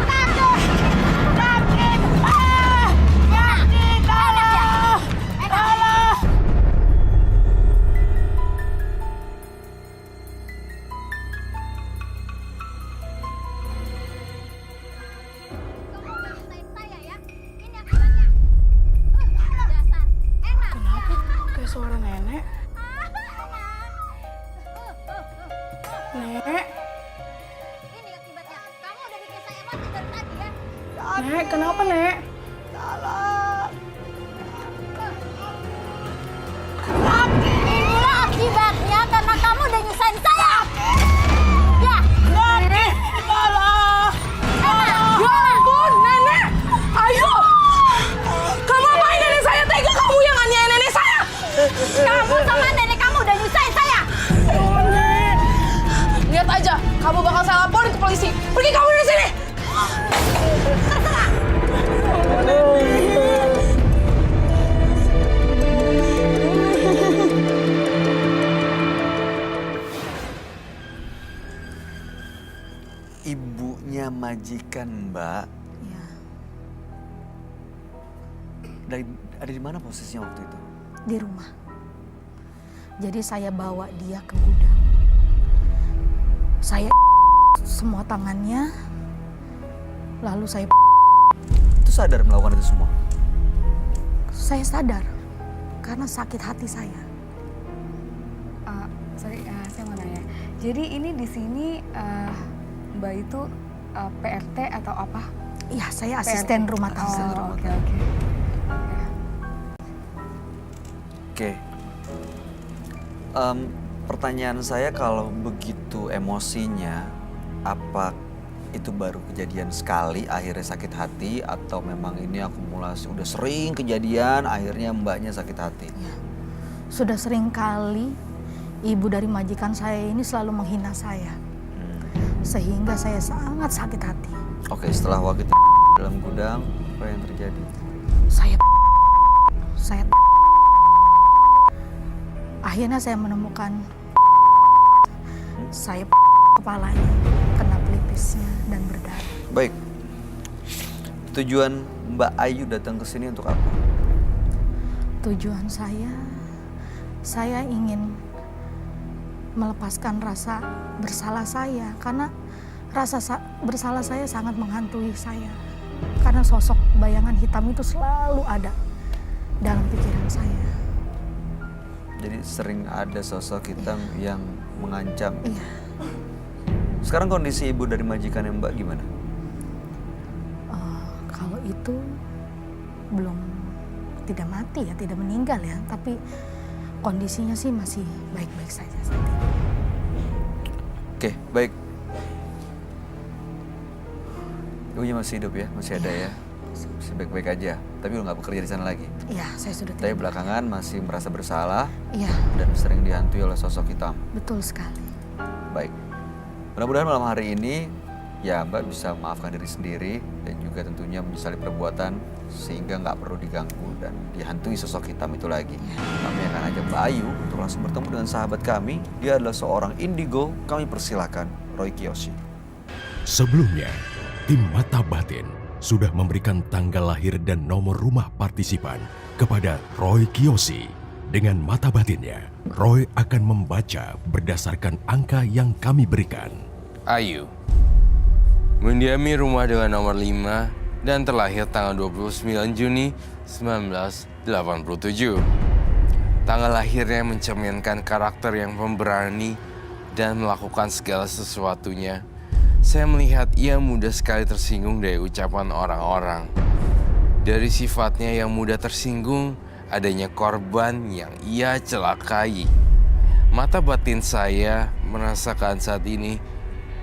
Sakit! Sakit! Ah! Sakit! Tolong! Tolong! Kamu udah nyusahin saya ya? Ini akibatnya. Dasar. Enak. Kenapa kayak suara nenek? Nek, Ini akibatnya. Kamu udah bikin saya mati dari tadi ya. Nek, kenapa Nek? Tolong. Inilah akibatnya karena kamu udah nyusahin saya. Ya. Nenek. Tolong. Enak. Ya ampun, Nenek! Ayo! Kamu apain nenek saya? Tega kamu yang aniaya nenek saya! Kamu sama nenek kamu udah nyusahin saya. Lihat aja, kamu bakal saya laporin ke polisi. Pergi kamu dari sini! Terserah. Ibunya majikan Mbak. Ya, Ada di mana posisinya waktu itu? di rumah. Jadi saya bawa dia ke gudang. Saya semua tangannya, lalu saya Itu sadar melakukan itu semua? sadar karena sakit hati saya. Saya mau nanya. Jadi ini di sini Mbak itu PRT atau apa? Iya, saya asisten rumah tangga. Oh, oke oke. Oke. Pertanyaan saya kalau begitu emosinya, apa itu baru kejadian sekali akhirnya sakit hati, atau memang ini akumulasi udah sering kejadian akhirnya mbaknya sakit hati? Sudah sering kali ibu dari majikan saya ini selalu menghina saya. Sehingga saya sangat sakit hati. Oke, setelah waktu dalam gudang, apa yang terjadi? Akhirnya saya menemukan saya kepalanya kena pelipisnya dan berdarah. Baik, tujuan Mbak Ayu datang ke sini untuk apa? Tujuan saya ingin melepaskan rasa bersalah saya karena bersalah saya sangat menghantui saya. Karena sosok bayangan hitam itu selalu ada dalam pikiran saya. Jadi sering ada sosok hitam yang mengancam. Iya. Sekarang kondisi ibu dari majikan yang Mbak gimana? Kalau itu belum tidak mati ya, tidak meninggal ya, tapi kondisinya sih masih baik-baik saja saat ini. Oke, baik. Ibunya masih hidup ya, masih ada ya, masih baik-baik aja. Tapi udah nggak bekerja di sana lagi. Iya, saya sudah Tapi tidak. belakangan masih merasa bersalah Iya, dan sering dihantui oleh sosok hitam. betul sekali. Baik. Mudah-mudahan malam hari ini ya Mbak bisa maafkan diri sendiri dan juga tentunya menyesali perbuatan sehingga nggak perlu diganggu dan dihantui sosok hitam itu lagi. Kami akan ajak Mbak Ayu untuk langsung bertemu dengan sahabat kami. Dia adalah seorang indigo. Kami persilakan Roy Kiyoshi. Sebelumnya, tim Mata Batin sudah memberikan tanggal lahir dan nomor rumah partisipan kepada Roy Kiyoshi. Dengan mata batinnya, Roy akan membaca berdasarkan angka yang kami berikan. Ayu mendiami rumah dengan nomor 5 dan terlahir tanggal 29 Juni 1987. Tanggal lahirnya mencerminkan karakter yang pemberani dan melakukan segala sesuatunya. Saya melihat ia mudah sekali tersinggung dari ucapan orang-orang. Dari sifatnya yang mudah tersinggung, adanya korban yang ia celakai. Mata batin saya merasakan saat ini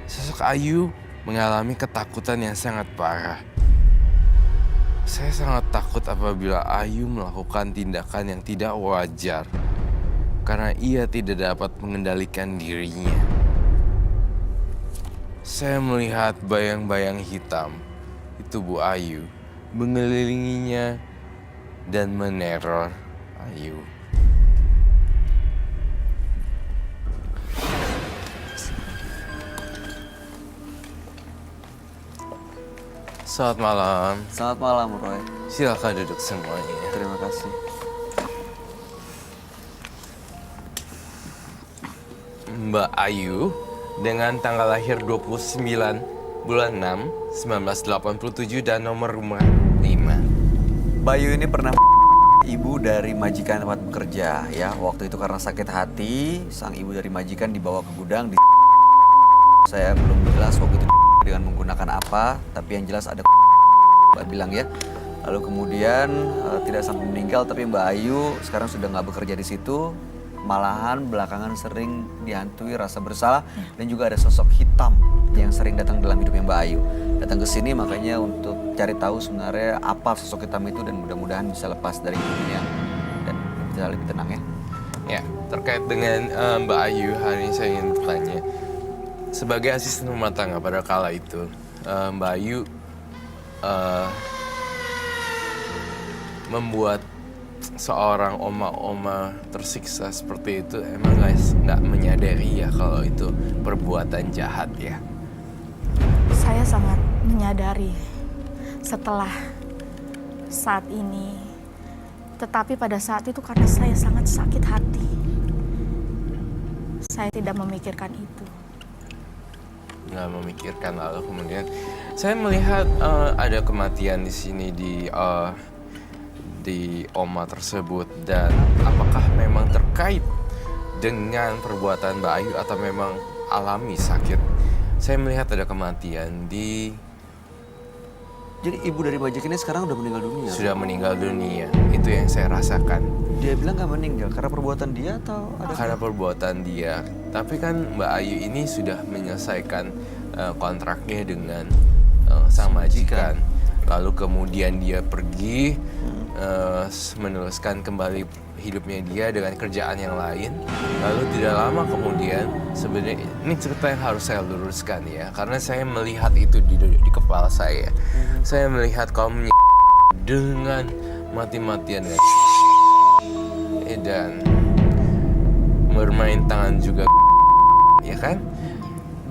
sosok Ayu mengalami ketakutan yang sangat parah. Saya sangat takut apabila Ayu melakukan tindakan yang tidak wajar karena ia tidak dapat mengendalikan dirinya. Saya melihat bayang-bayang hitam di tubuh Ayu mengelilinginya dan meneror Ayu. Selamat malam. Selamat malam Roy. Silakan duduk semuanya. Terima kasih. Mbak Ayu dengan tanggal lahir 29 bulan 6 1987 dan nomor rumah 5. Bayu ini pernah ibu dari majikan tempat bekerja ya. Waktu itu karena sakit hati, sang ibu dari majikan dibawa ke gudang di saya belum jelas waktu itu dengan menggunakan apa, tapi yang jelas ada Mbak bilang ya. Lalu kemudian tidak sampai meninggal, tapi Mbak Ayu sekarang sudah nggak bekerja di situ. Malahan belakangan sering dihantui rasa bersalah dan juga ada sosok hitam yang sering datang dalam hidupnya Mbak Ayu. Datang ke sini makanya untuk cari tahu sebenarnya apa sosok hitam itu dan mudah-mudahan bisa lepas dari hidupnya dan bisa lebih tenang ya. Ya, terkait dengan Mbak Ayu, hari ini saya ingin bertanya. Sebagai asisten rumah tangga pada kala itu, Mbak Ayu membuat seorang oma-oma tersiksa seperti itu, emang guys nggak menyadari ya kalau itu perbuatan jahat ya? Saya sangat menyadari setelah saat ini, tetapi pada saat itu karena saya sangat sakit hati, saya tidak memikirkan itu. Nggak memikirkan, lalu kemudian saya melihat ada kematian di sini di oma tersebut, dan apakah memang terkait dengan perbuatan Mbak Ayu atau memang alami sakit? Saya melihat ada kematian di Jadi ibu dari majikan ini sekarang udah meninggal dunia? Sudah meninggal dunia. Itu yang saya rasakan. Dia bilang nggak meninggal karena perbuatan dia atau ada? Karena perbuatan dia. Tapi kan Mbak Ayu ini sudah menyelesaikan kontraknya dengan sang majikan. Lalu kemudian dia pergi meneruskan kembali hidupnya dia dengan kerjaan yang lain. Lalu tidak lama kemudian, sebenarnya ini cerita yang harus saya luruskan ya, karena saya melihat itu di kepala saya. Saya melihat kamu dengan mati-matian dan bermain tangan juga, ya kan?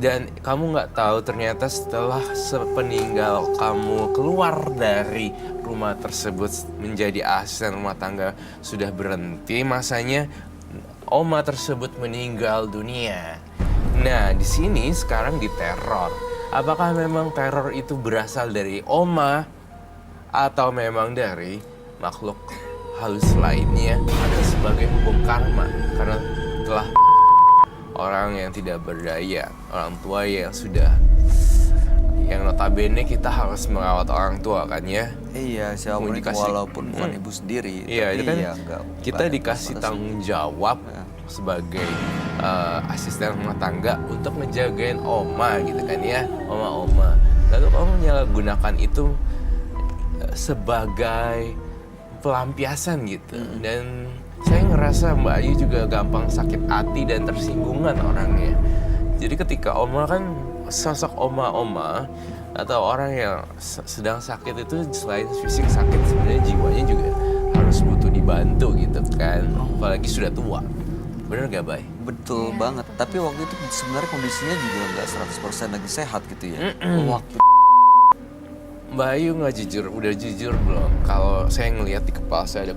Dan kamu nggak tahu ternyata setelah sepeninggal kamu keluar dari rumah tersebut menjadi asisten rumah tangga, sudah berhenti masanya, oma tersebut meninggal dunia. Nah, di sini sekarang diteror. Apakah memang teror itu berasal dari oma atau memang dari makhluk halus lainnya ada sebagai hukum karma karena telah orang yang tidak berdaya, orang tua yang sudah, yang notabene kita harus merawat orang tua kan ya. Iya, siapapun itu walaupun bukan ibu sendiri. Iya, itu kan ya, kita dikasih tanggung jawab sebagai asisten rumah tangga untuk ngejagain oma gitu kan ya, oma-oma. Lalu kamu menyalahgunakan itu sebagai pelampiasan gitu. Dan saya ngerasa Mbak Ayu juga gampang sakit hati dan tersinggungan orangnya. Jadi ketika oma kan sosok oma-oma atau orang yang sedang sakit itu selain fisik sakit sebenarnya jiwanya juga harus butuh dibantu gitu kan. Apalagi sudah tua. Bener gak, Bay? Betul banget. Tapi waktu itu sebenarnya kondisinya juga nggak 100% lagi sehat gitu ya. Waktu Mbak Ayu nggak jujur, udah jujur belum? Kalau saya ngelihat di kepala saya ada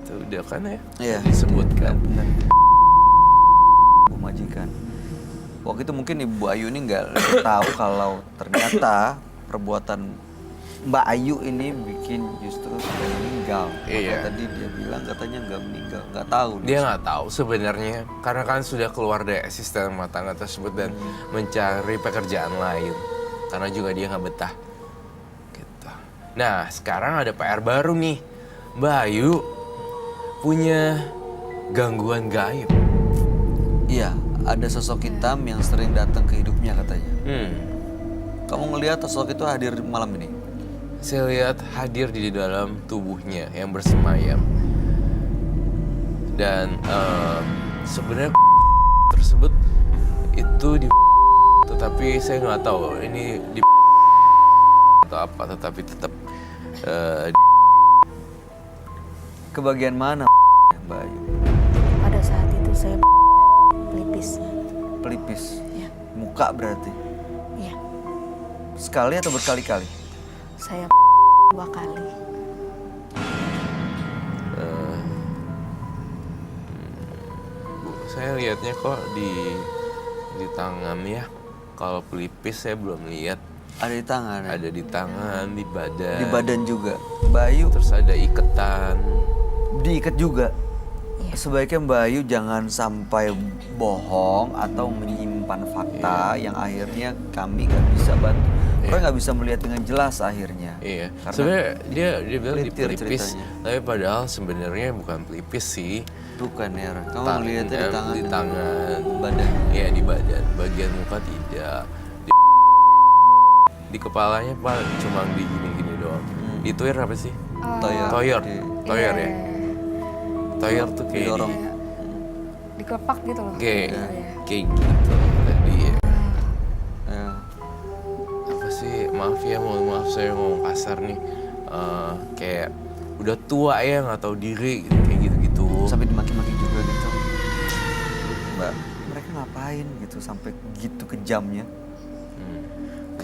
itu udah kan ya? Iya. Disebutkan. benar. Bu majikan. Waktu itu mungkin Ibu Ayu ini nggak tahu kalau ternyata perbuatan Mbak Ayu ini bikin justru sudah meninggal. Iya. Maka tadi dia bilang katanya nggak meninggal, nggak tahu. Dia nggak tahu sebenarnya karena kan sudah keluar dari asisten rumah tangga tersebut dan mencari pekerjaan lain karena juga dia nggak betah. Gitu. Nah sekarang ada PR baru nih, Mbak Ayu punya gangguan gaib. Iya, ada sosok hitam yang sering datang ke hidupnya katanya. Kamu ngelihat sosok itu hadir malam ini? Saya lihat hadir di dalam tubuhnya yang bersemayam. Dan sebenarnya tersebut itu di tetapi saya nggak tahu ini di atau apa, tetapi tetap Ke bagian mana Mbak Ayu? Pada saat itu saya pelipis. Pelipis? Ya. Muka berarti? Iya, Sekali atau berkali-kali? saya 2 kali. Bu, saya lihatnya kok di tangan ya. Kalau pelipis saya belum lihat. Ada di tangan ya? Ada di tangan, di badan. Di badan juga? Mbak Ayu Terus ada iketan. diikat juga? Iya. Sebaiknya Mbak Ayu jangan sampai bohong atau menyimpan fakta yang akhirnya kami nggak bisa bantu. Orang nggak bisa melihat dengan jelas akhirnya. Iya. Karena Sebenarnya dia bilang di pelintir pelipis, ceritanya. tapi padahal sebenarnya bukan pelipis sih. bukan ya, kamu Tang- melihatnya di tangan, di tangan, badan. Iya di badan. Bagian muka tidak. Di kepalanya pak cuma di gini-gini doang. Di toyer apa sih? Toyor. Toyor. Di- Toyor ya. Toyor tuh kayak Didorong. Dikelepak gitu loh. kayak Iya. kayak gitu tadi. Ya. Apa sih, maaf ya, mohon maaf saya ngomong kasar nih. Kayak udah tua ya nggak tahu diri gitu, kayak gitu-gitu. Sampai dimaki-maki juga gitu. Mbak, mereka ngapain gitu sampai gitu kejamnya?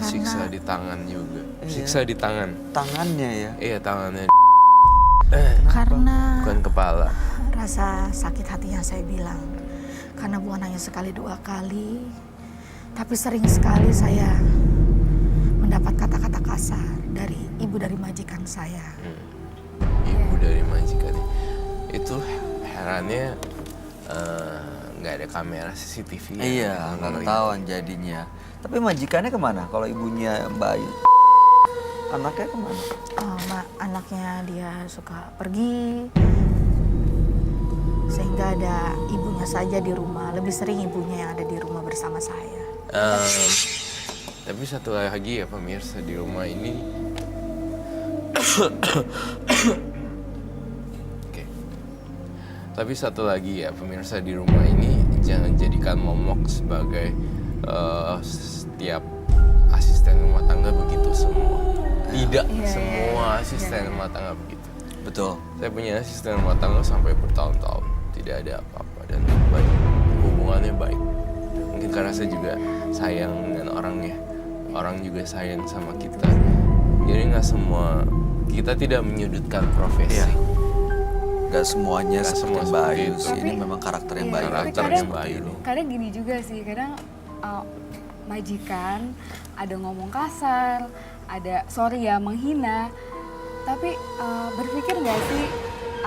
Siksa di tangan juga. Iya. Siksa di tangan. Tangannya ya. Iya tangannya. Karena Bukan kepala. rasa sakit hati yang saya bilang. Karena bukan hanya sekali 2 kali, tapi sering sekali saya mendapat kata-kata kasar dari ibu dari majikan saya. Ibu dari majikan. Itu herannya nggak ada kamera CCTV. Iya, nggak ketahuan jadinya. Tapi majikannya kemana? Kalau ibunya Mbak Ayu Anaknya kemana? Anaknya dia suka pergi, sehingga ada ibunya saja di rumah. Lebih sering ibunya yang ada di rumah bersama saya. Tapi satu lagi ya pemirsa, di rumah ini Oke. Tapi satu lagi ya pemirsa, di rumah ini jangan jadikan momok sebagai setiap asisten rumah tangga begitu semua. Tidak semua asisten rumah tangga begitu. Betul. Saya punya asisten rumah tangga sampai bertahun-tahun tidak ada apa-apa dan baik, hubungannya baik. Mungkin karena saya juga sayang dengan orangnya, orang juga sayang sama kita. Jadi nggak semua, kita tidak menyudutkan profesi. Iya. Gak semuanya Nggak seperti semua Mbak seperti Ayu itu. sih. Ini memang karakter yang baik. Tapi Karakter kadang, yang baik. kadang gini juga sih, kadang majikan ada ngomong kasar, ada sorry ya menghina, tapi berpikir nggak sih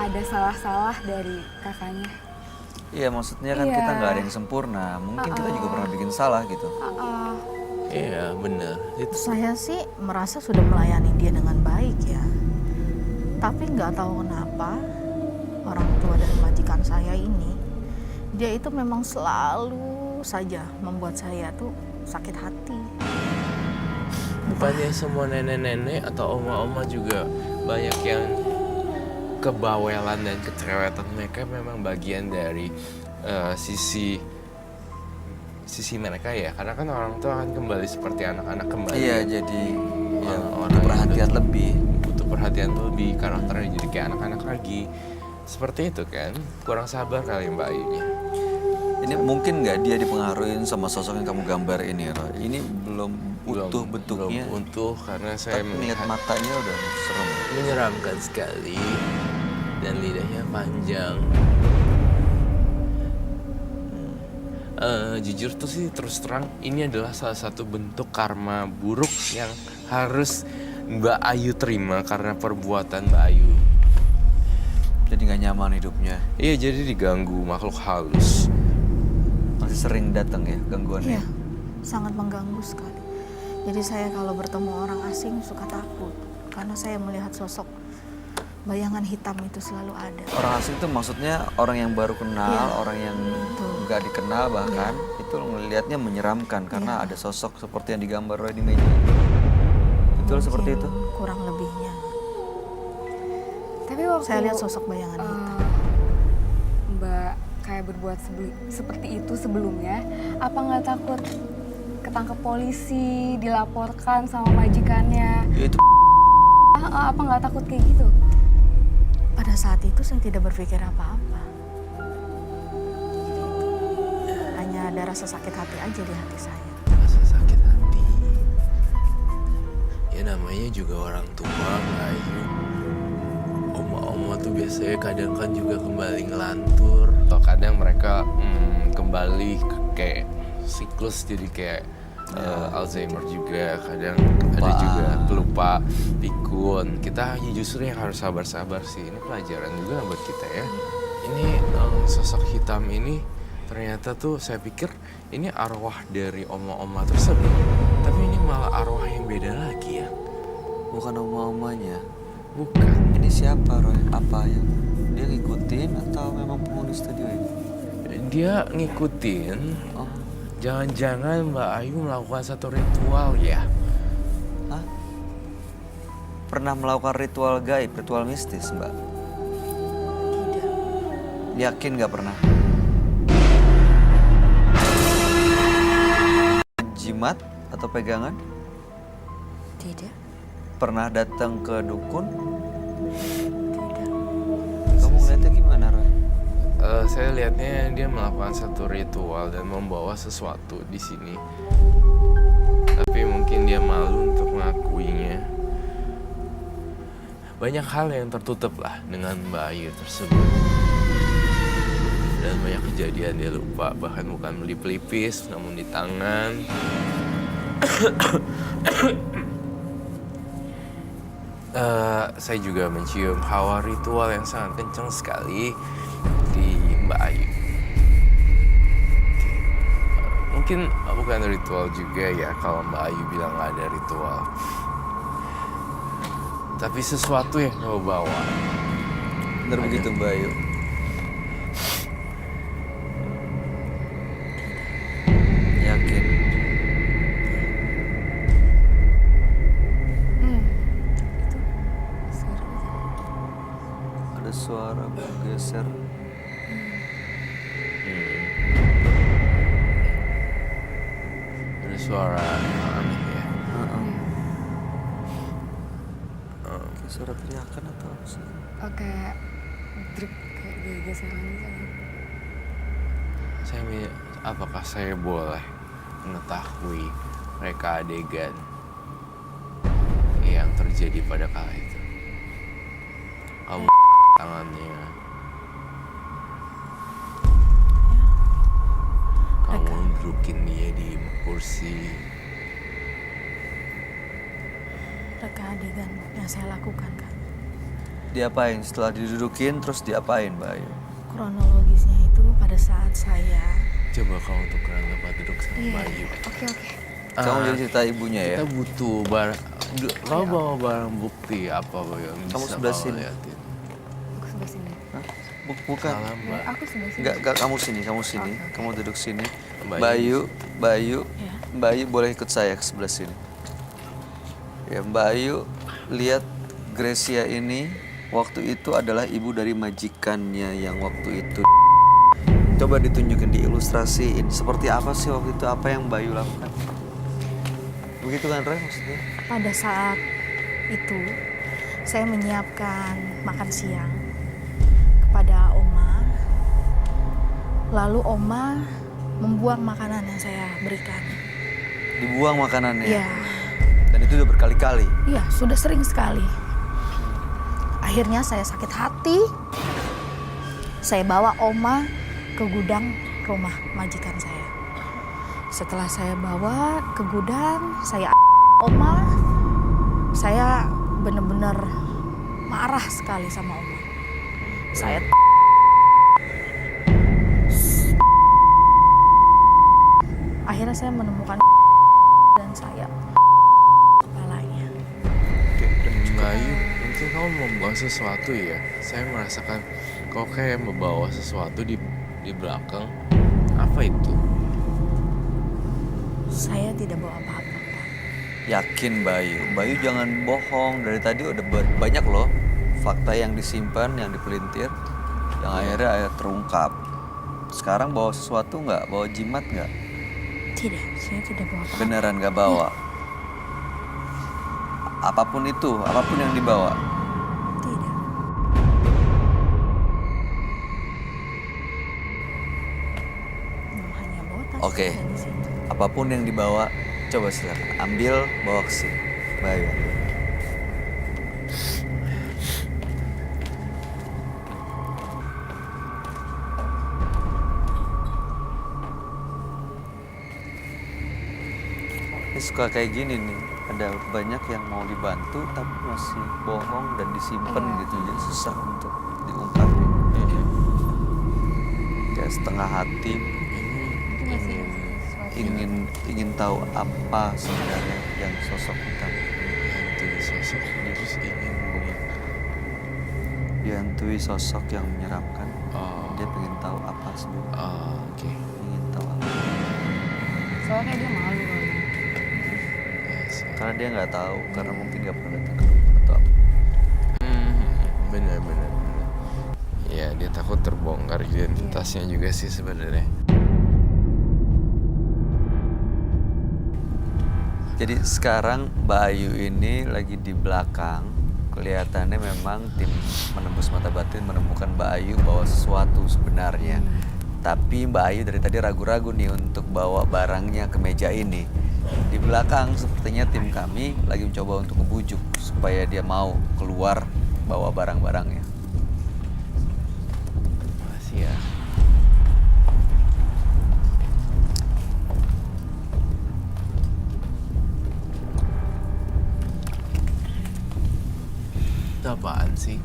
ada salah-salah dari kakaknya? Iya, maksudnya kan Iya. kita nggak ada yang sempurna. Mungkin kita juga pernah bikin salah gitu. Iya benar. Itu Saya sih merasa sudah melayani dia dengan baik ya. Tapi nggak tahu kenapa orang tua dari majikan saya ini, dia itu memang selalu saja membuat saya tuh sakit hati. bukannya semua nenek-nenek atau oma-oma juga banyak yang kebawelan dan kecerewetan mereka memang bagian dari sisi mereka ya, karena kan orang tua akan kembali seperti anak-anak kembali. Iya, jadi ya, Orang butuh perhatian itu lebih. butuh perhatian lebih, karakternya jadi kayak anak-anak lagi. Seperti itu kan, kurang sabar kali Mbak Ayunya. Ini mungkin nggak dia dipengaruhi sama sosok yang kamu gambar ini, Roy? Ini belum utuh bentuknya. Belum utuh karena saya Tapi melihat melihat matanya udah serem. menyeramkan sekali dan lidahnya panjang. Jujur tuh sih terus terang ini adalah salah satu bentuk karma buruk yang harus Mbak Ayu terima karena perbuatan Mbak Ayu. Jadi nggak nyaman hidupnya. Iya, jadi diganggu makhluk halus. Masih sering datang ya gangguannya. Iya, sangat mengganggu sekali. Jadi saya kalau bertemu orang asing suka takut karena saya melihat sosok bayangan hitam itu selalu ada. Orang asing itu maksudnya orang yang baru kenal, Iya. orang yang Betul. nggak dikenal bahkan itu melihatnya menyeramkan karena Iya. ada sosok seperti yang digambar Roy di meja. Betul seperti itu. Mungkin kurang lebihnya. Tapi waktu Saya lihat sosok bayangan hitam. Mbak kayak berbuat seperti itu sebelumnya, apa nggak takut ketangkep polisi, dilaporkan sama majikannya? Ya, itu Apa nggak takut kayak gitu? Pada saat itu saya tidak berpikir apa-apa. Hanya ada rasa sakit hati aja di hati saya. Rasa sakit hati. Ya namanya juga orang tua Mbak Ayu. Oma-oma tuh biasanya kadang kan juga kembali ngelantur. Atau kadang mereka kembali kayak siklus jadi kayak Alzheimer juga. Kadang ada juga pelupa, pikun. Kita hanya justru yang harus sabar-sabar sih. Ini pelajaran juga buat kita ya. Ini sosok hitam ini ternyata tuh saya pikir ini arwah dari oma-oma tersebut. Tapi ini malah arwah yang beda lagi ya. bukan oma-omanya. Bukan. Ini siapa Roy? Apa yang dia ngikutin atau memang penghuni studio ini? Dia ngikutin. Oh, Jangan-jangan Mbak Ayu melakukan satu ritual ya? hah? Pernah melakukan ritual gaib, ritual mistis, Mbak? Yakin nggak pernah? Jimat atau pegangan? Tidak, Pernah datang ke dukun? tidak. Kamu ngeliatnya gimana, Roy? Saya lihatnya dia melakukan satu ritual dan membawa sesuatu di sini. Tapi mungkin dia malu untuk mengakuinya. Banyak hal yang tertutup lah dengan Mbak Ayu tersebut. Dan banyak kejadian dia lupa, bahkan bukan beli pelipis, namun di tangan. Saya juga mencium hawa ritual yang sangat kencang sekali di Mbak Ayu. Mungkin bukan ritual juga ya kalau Mbak Ayu bilang nggak ada ritual. Tapi sesuatu yang kau bawa. Bener begitu Mbak Ayu? Yakin? Itu suara apa? Ada suara bergeser. Ada suara yang aneh ya. Kayak suara teriakan atau apa sih? Oh, kayak drip, kayak geseran gitu. Apakah saya boleh mengetahui mereka adegan yang terjadi pada kala itu? Kamu tangannya, kamu dudukin dia di kursi. Reka adegan yang saya lakukan kan. Diapain? Setelah didudukin terus diapain Mbak Ayu? Kronologisnya itu pada saat saya Coba kamu tukeran tempat duduk sama Bayu. Oke. Kamu jadi cerita ibunya ya? Kita butuh barang. Kamu bawa barang bukti apa yang bisa Kamu sebelah kamu sini. liatin? Aku sebelah sini. Hah? Bukan. Salah Ya, Mbak. aku sebelah sini. Enggak, kamu sini, kamu sini. Oke. Kamu duduk sini. Bayu. Bayu, Ya. Mbak Ayu boleh ikut saya ke sebelah sini. Ya, Mbak Ayu lihat Gracia ini waktu itu adalah ibu dari majikannya yang waktu itu. Coba ditunjukin, diilustrasiin seperti apa sih waktu itu, apa yang Mbak Ayu lakukan. Begitu kan Ray maksudnya? pada saat itu saya menyiapkan makan siang kepada Oma. Lalu Oma membuang makanan yang saya berikan. Dibuang makanannya. Iya, Dan itu udah berkali-kali. iya sudah sering sekali. Akhirnya saya sakit hati. Saya bawa Oma ke gudang rumah majikan saya. Setelah saya bawa ke gudang, saya Oma, saya benar-benar marah sekali sama Oma. Saya akhirnya saya menemukan dan saya kepalanya. Bayu, mungkin kamu membawa sesuatu ya. Saya merasakan kau kayak membawa sesuatu di belakang. Apa itu? Saya tidak bawa apa-apa, Pak. Yakin Bayu, Bayu jangan bohong. Dari tadi udah banyak loh fakta yang disimpan, yang dipelintir, yang akhirnya terungkap. Sekarang bawa sesuatu nggak? Bawa jimat nggak? Tidak, saya tidak bawa apa-apa. Beneran nggak bawa? Apapun itu, apapun yang dibawa. Tidak. Hanya bawa tas. Oke. ada di situ. Apapun yang dibawa, coba silakan ambil, bawa ke sini. Bayu. Ini suka kayak gini nih, ada banyak yang mau dibantu tapi masih bohong dan disimpan gitu, jadi susah untuk diungkapin. Kayak setengah hati Itu masih sesuatu. ingin tahu apa sebenarnya yang sosok hitam Itu sosok terus ingin dihantui, sosok yang menyeramkan. Oh, Dia pengen tahu apa sebenarnya, oke. ingin tahu apa. Soalnya dia malu kan. Yes. Karena dia nggak tahu, karena mungkin nggak pernah datang ke rumah atau apa. Benar. Ya, dia takut terbongkar identitasnya juga sih sebenarnya. Jadi sekarang Mbak Ayu ini lagi di belakang. Kelihatannya memang tim menembus mata batin menemukan Mbak Ayu bawa sesuatu sebenarnya. Tapi Mbak Ayu dari tadi ragu-ragu nih untuk bawa barangnya ke meja ini. Di belakang sepertinya tim kami lagi mencoba untuk membujuk supaya dia mau keluar bawa barang-barangnya. Makasih ya. Itu apaan sih?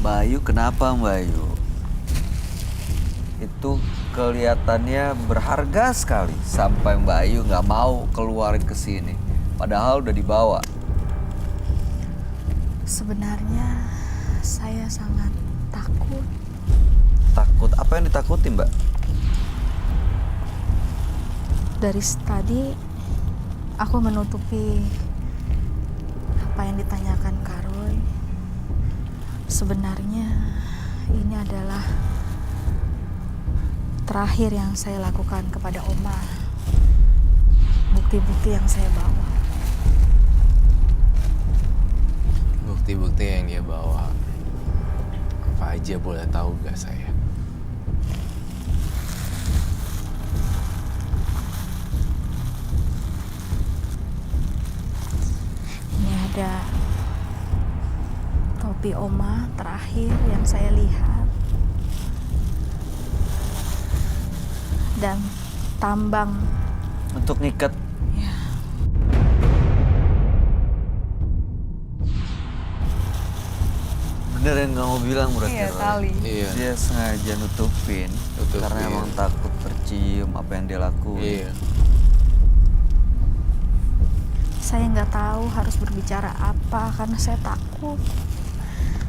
Mbak Ayu, kenapa Mbak Ayu? Itu kelihatannya berharga sekali sampai Mbak Ayu nggak mau keluarin ke sini. Padahal udah dibawa. Sebenarnya saya sangat takut. Takut? Apa yang ditakuti, Mbak? Dari tadi aku menutupi apa yang ditanyakan Kak Roy. Sebenarnya ini adalah terakhir yang saya lakukan kepada Oma. Bukti-bukti yang saya bawa. Bukti-bukti yang dia bawa. Apa aja boleh tahu gak saya? Ini ada topi Oma terakhir yang saya lihat. Dan tambang. Untuk ngikat. Ya, Bener yang kamu bilang berarti, Iya, Roy? tali. Iya. Dia sengaja nutupin. Karena emang takut tercium apa yang dia lakuin. Iya. saya nggak tahu harus berbicara apa karena saya takut.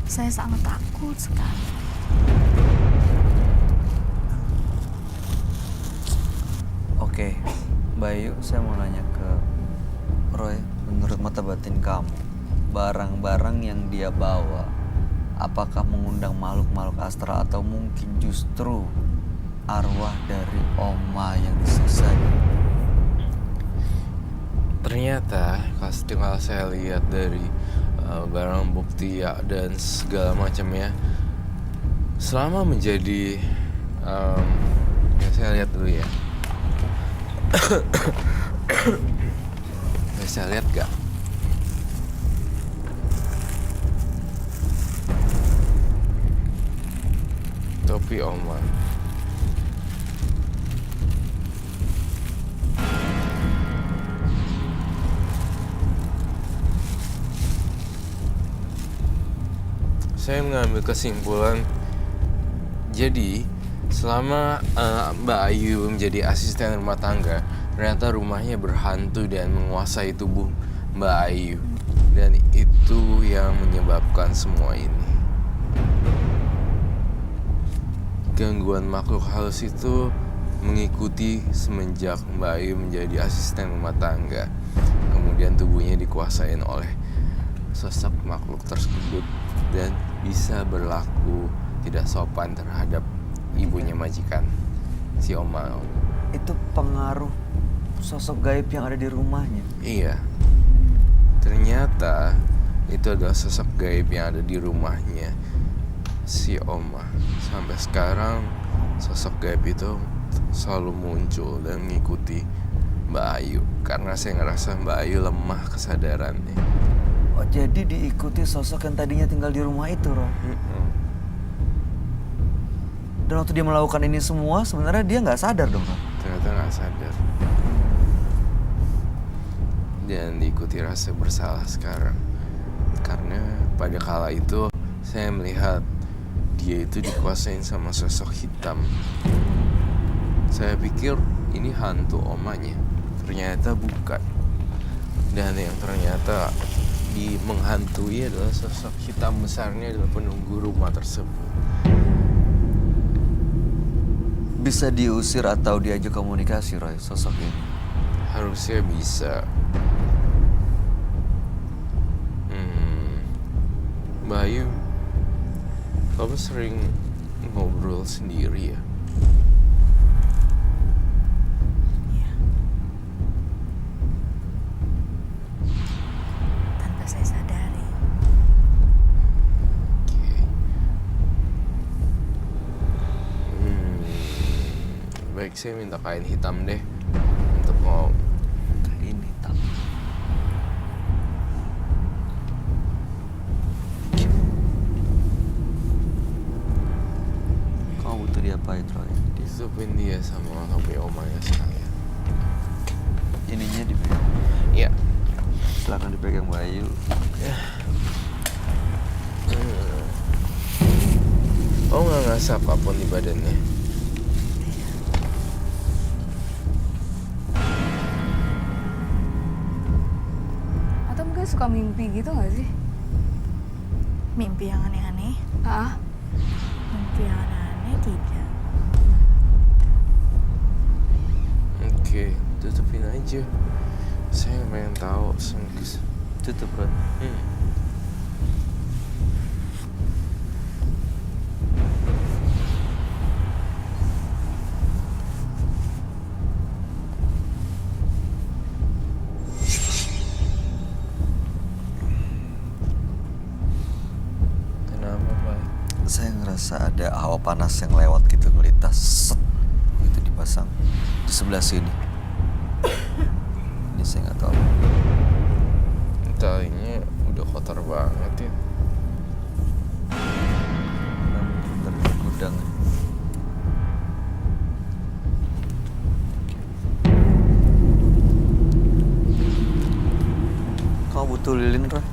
Saya sangat takut sekali. Oke, Bayu, saya mau nanya ke Roy. Menurut mata batin kamu, barang-barang yang dia bawa, apakah mengundang makhluk-makhluk astral atau mungkin justru arwah dari Oma yang disiksa? Ternyata kalau saya lihat dari barang bukti ya dan segala macamnya, selama menjadi ya saya lihat dulu ya. Bisa lihat gak? Topi Oma. Saya mengambil kesimpulan, jadi selama Mbak Ayu menjadi asisten rumah tangga, ternyata rumahnya berhantu dan menguasai tubuh Mbak Ayu. Dan itu yang menyebabkan semua ini. Gangguan makhluk halus itu mengikuti semenjak Mbak Ayu menjadi asisten rumah tangga. Kemudian tubuhnya dikuasain oleh sosok makhluk tersebut dan bisa berlaku tidak sopan terhadap ibunya majikan, si Oma. Itu pengaruh sosok gaib yang ada di rumahnya. Iya, ternyata itu adalah sosok gaib yang ada di rumahnya si Oma. Sampai sekarang sosok gaib itu selalu muncul dan mengikuti Mbak Ayu karena saya ngerasa Mbak Ayu lemah kesadarannya. Oh, jadi diikuti sosok yang tadinya tinggal di rumah itu, Roy. Dan waktu dia melakukan ini semua, sebenarnya dia nggak sadar dong, Roy. Ternyata nggak sadar. Dan diikuti rasa bersalah sekarang. Karena pada kala itu saya melihat dia itu dikuasain sama sosok hitam. Saya pikir ini hantu omanya. Ternyata bukan. Dan yang ternyata menghantui adalah sosok hitam besarnya adalah penunggu rumah tersebut. Bisa diusir atau diajak komunikasi, Roy, sosok ini? Harusnya bisa. Bayu, kamu sering ngobrol sendiri ya? Tanpa saya sadari. Oke. Baik, saya minta kain hitam deh untuk mau. Kain hitam. Kamu butuh diapain, Roy? Ditutupin dia sama topi omanya sekalian. Ininya dipegang. Iya. Silakan dipegang, Bayu. Oh, nggak ngerasa apapun di badannya. tuh suka mimpi gitu nggak sih? Mimpi yang aneh-aneh? Ah, Mimpi yang aneh-aneh tidak. Oke, tutupin aja. Saya nggak pengen tahu. Tutup, Roy. Kenapa, Pak? Saya ngerasa ada hawa panas yang lewat gitu ngelintas. Set, gitu dipasang di sebelah sini. Ini saya nggak tahu. Talinya udah kotor banget ya. Dari gudang. Kamu butuh lilin, Roy?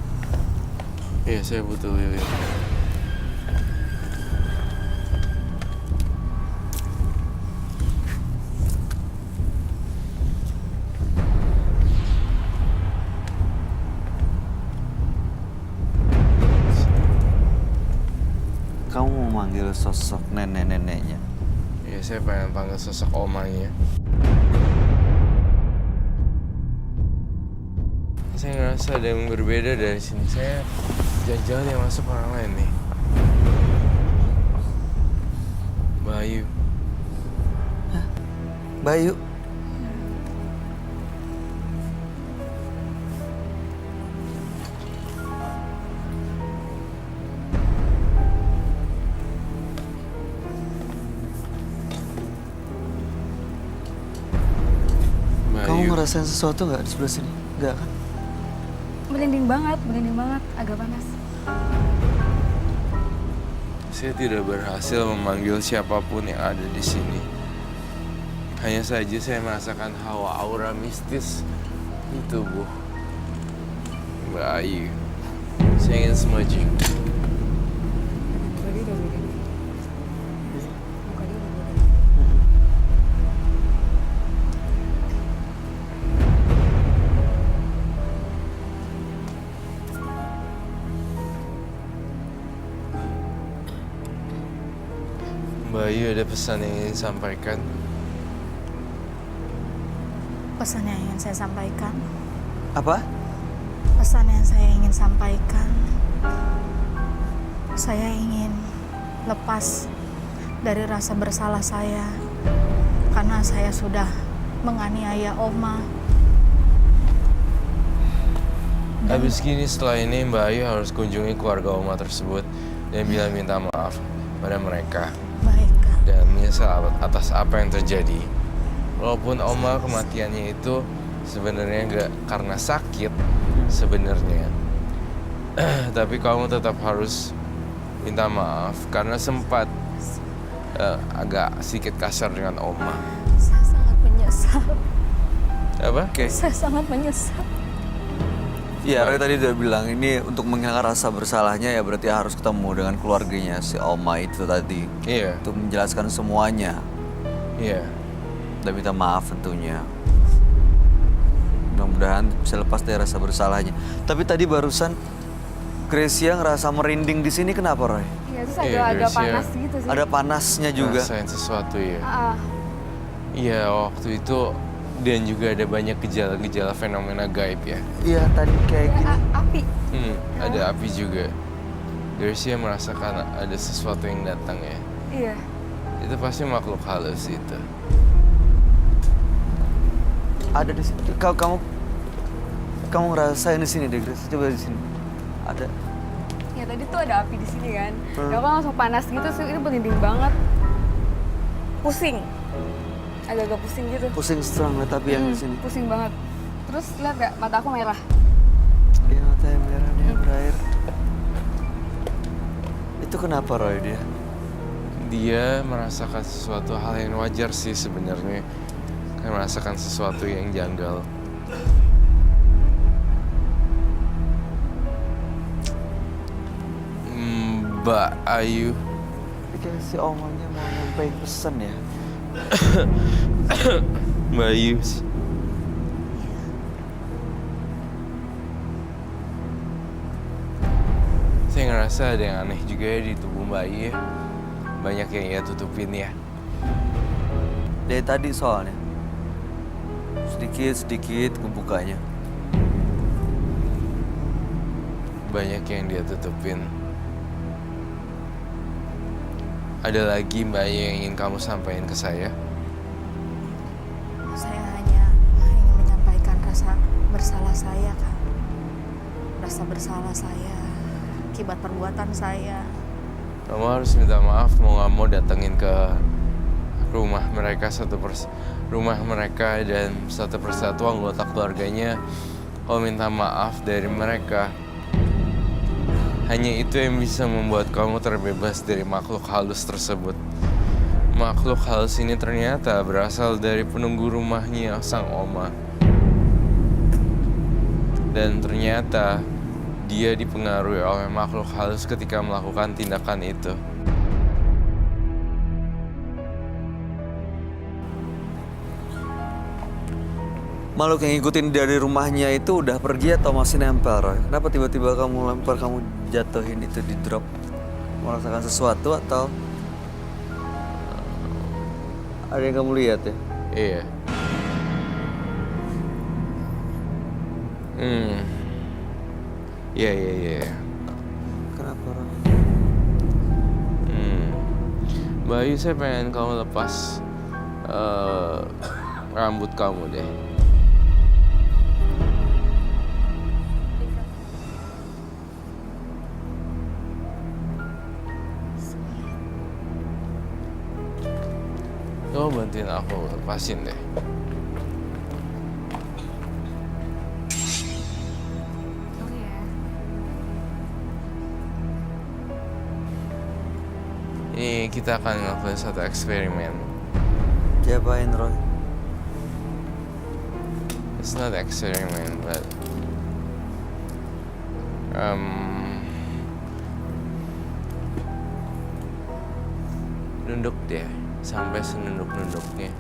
Iya, saya butuh lilin. Kamu mau manggil sosok nenek-neneknya? Iya, saya pengen panggil sosok omanya. Saya ngerasa ada yang berbeda dari sini. Saya jangan-jangan yang masuk orang lain nih. Bayu. Bayu. Kamu Bayu. ngerasain sesuatu nggak di sebelah sini? Nggak kan? merinding banget, agak panas. Saya tidak berhasil memanggil siapapun yang ada di sini. Hanya saja saya merasakan hawa aura mistis di tubuh Bayu. Saya ingin smudging. Tadi udah beda. Muka dia udah beda. Bayu, ada pesan yang ingin sampaikan. Pesan yang ingin saya sampaikan. Apa? Pesan yang saya ingin sampaikan. Saya ingin lepas dari rasa bersalah saya karena saya sudah menganiaya Oma. Habis gini setelah ini Mbak Ayu harus kunjungi keluarga Oma tersebut dan bilang minta maaf pada mereka Baik, Kak. dan menyesal atas apa yang terjadi. Walaupun Oma kematiannya itu sebenarnya nggak karena sakit sebenarnya, tapi kamu tetap harus minta maaf karena sempat agak sedikit kasar dengan Oma. Saya sangat menyesal. Apa? Oke. Saya sangat menyesal. Iya, Roy tadi udah bilang ini untuk menghilangkan rasa bersalahnya ya berarti harus ketemu dengan keluarganya si Oma itu tadi. Iya, Untuk menjelaskan semuanya iya. dan minta maaf tentunya. Mudah-mudahan bisa lepas dari rasa bersalahnya. Tapi tadi barusan Gracia ngerasa merinding di sini kenapa, Roy? Iya, terus Iya, agak Gracia. panas gitu sih. Ada panasnya juga. Rasain sesuatu ya. Ah, Iya, waktu itu dan juga ada banyak gejala-gejala fenomena gaib ya. Iya, tadi kayak gini. api. Ada api juga. Gracia merasakan ada sesuatu yang datang ya. Iya. Itu pasti makhluk halus itu. Ada di sini. Kamu ngerasain di sini deh, Gracia. Coba di sini. Ada. Ya tadi tuh ada api di sini kan. Ya aku langsung panas gitu sih, ini merinding banget. Pusing. Agak-agak pusing gitu. Pusing strong lah tapi yang di sini. Pusing banget. Terus lihat gak, mata aku merah. Iya, mata yang merah dia berair. Itu kenapa, Roy, dia? Dia merasakan sesuatu hal yang wajar sih sebenarnya. Kan merasakan sesuatu yang janggal. Mbak Ayu. Kayak si omanya mau nyampein pesan ya. Mbak Ayu. ngerasa ada yang aneh juga ya di tubuh Mbak Ayu ya. Banyak yang ia tutupin ya. Dari tadi soalnya. Sedikit-sedikit ngebukanya. Banyak yang dia tutupin. Ada lagi Mbak Ayu yang ingin kamu sampaikan ke saya? Saya hanya ingin menyampaikan rasa bersalah saya, Kak. Rasa bersalah saya akibat perbuatan saya. Kamu harus minta maaf, mau nggak mau datengin ke rumah mereka rumah mereka dan satu persatu anggota keluarganya. Kau minta maaf dari mereka. Hanya itu yang bisa membuat kamu terbebas dari makhluk halus tersebut. Makhluk halus ini ternyata berasal dari penunggu rumahnya sang oma. Dan ternyata dia dipengaruhi oleh makhluk halus ketika melakukan tindakan itu. Makhluk yang ngikutin dari rumahnya itu udah pergi atau masih nempel, Roy? Kenapa tiba-tiba kamu lempar, kamu jatuhin itu di drop? Merasakan sesuatu atau ada yang kamu lihat ya? Iya. Iya. Kenapa, Roy? Mbak Ayu, saya pengen kamu lepas rambut kamu deh. Kamu bantuin aku lepasin deh. Oh ya. Ini kita akan ngelakuin satu eksperimen. Diapain, Roy? It's not experiment, but nunduk deh sampai senunduk-nunduknya.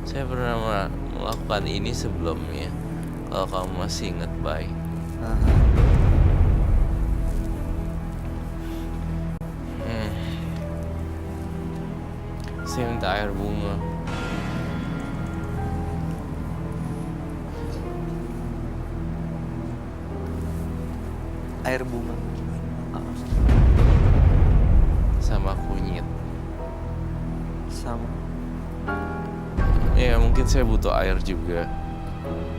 Saya pernah melakukan ini sebelumnya. Kalau kamu masih ingat, baik. Saya minta air bunga. Air bunga. Sama kunyit. Sama. Ya mungkin saya butuh air juga.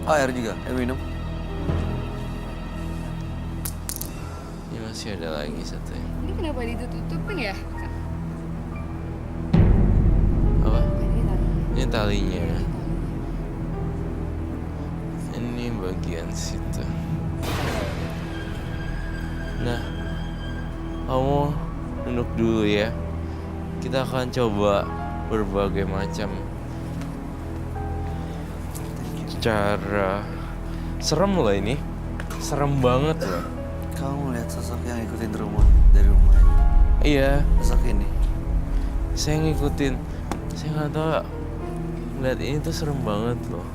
Oh, air juga. Air minum. Ini masih ada lagi satu. Ini kenapa ditutupin ya? Apa? Ini tadi. Ini talinya. Ini bagian situ. Nah, kamu duduk dulu ya. Kita akan coba berbagai macam cara. Serem loh ini. Serem banget loh. Kamu lihat sosok yang ngikutin dari rumah. Iya, Sosok ini. saya ngikutin. Saya nggak tahu. Lihat ini tuh serem banget loh.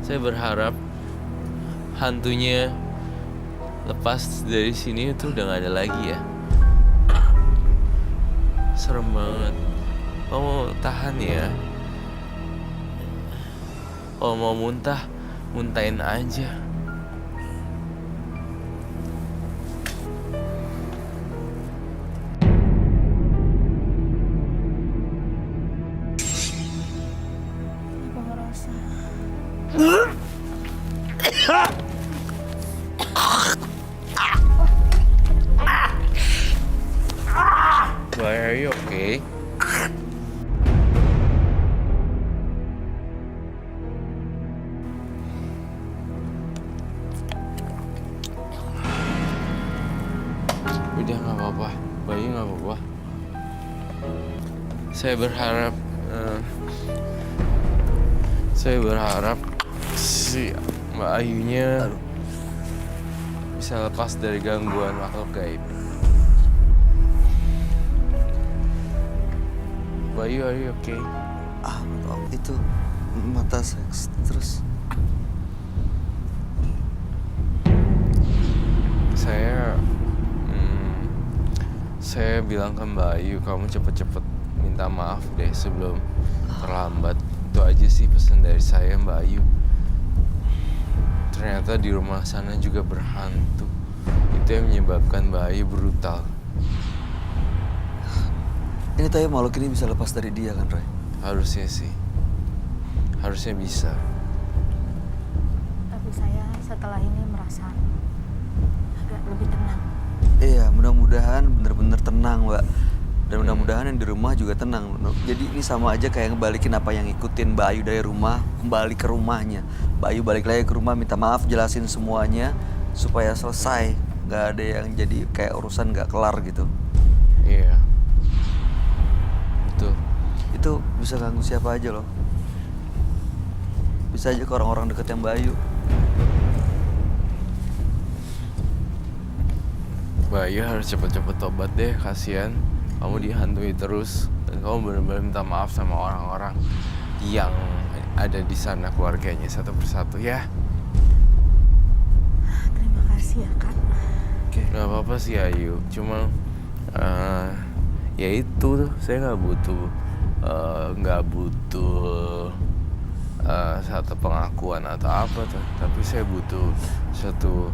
Saya berharap hantunya lepas dari sini itu udah gak ada lagi ya. Serem banget. Kamu tahan ya. Kalau mau muntah, muntahin aja. Apa ngerasa? Why are you okay? Udah nggak apa-apa, Bayu nggak apa-apa. Saya berharap si Mbak Ayunya bisa lepas dari gangguan makhluk gaib. Bayu, are you okay? Waktu itu mata seks terus. Saya bilang ke Mbak Ayu, kamu cepet-cepet minta maaf deh sebelum terlambat. Itu aja sih pesan dari saya, Mbak Ayu. Ternyata di rumah sana juga berhantu. Itu yang menyebabkan Mbak Ayu brutal. Ini tahu makhluk ini bisa lepas dari dia kan, Roy? Harusnya sih. Harusnya bisa. Tapi saya setelah ini merasa agak lebih tenang. Iya, mudah-mudahan bener-bener tenang, Mbak. Dan mudah-mudahan yang di rumah juga tenang. Jadi ini sama aja kayak ngebalikin apa yang ngikutin Mbak Ayu dari rumah, kembali ke rumahnya. Mbak Ayu balik lagi ke rumah, minta maaf, jelasin semuanya supaya selesai. Nggak ada yang jadi kayak urusan nggak kelar gitu. Iya. Betul. Itu bisa ganggu siapa aja loh. Bisa aja ke orang-orang dekatnya Mbak Ayu. Mbak Ayu harus cepet-cepet tobat deh, kasihan. Kamu dihantui terus dan kamu benar-benar minta maaf sama orang-orang yang ada di sana, keluarganya satu persatu ya. Terima kasih ya Kak. Gak apa-apa sih Ayu, cuma ya itu saya nggak butuh satu pengakuan atau apa tuh, tapi saya butuh satu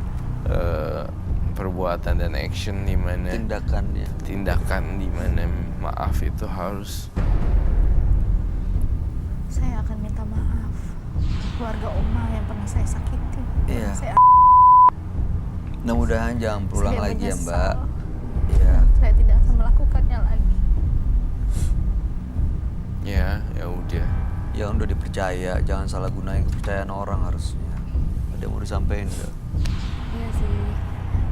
perbuatan dan action di mana tindakan di mana maaf itu harus. Saya akan minta maaf untuk keluarga Oma yang pernah saya sakiti. Iya. Saya Mudah-mudahan jangan berulang lagi ya, menyesal. Mbak. Iya. Saya tidak akan melakukannya lagi. Ya udah. Yang udah dipercaya, jangan salah gunain kepercayaan orang harusnya. Ada yang mau disampaikan nggak? Iya sih.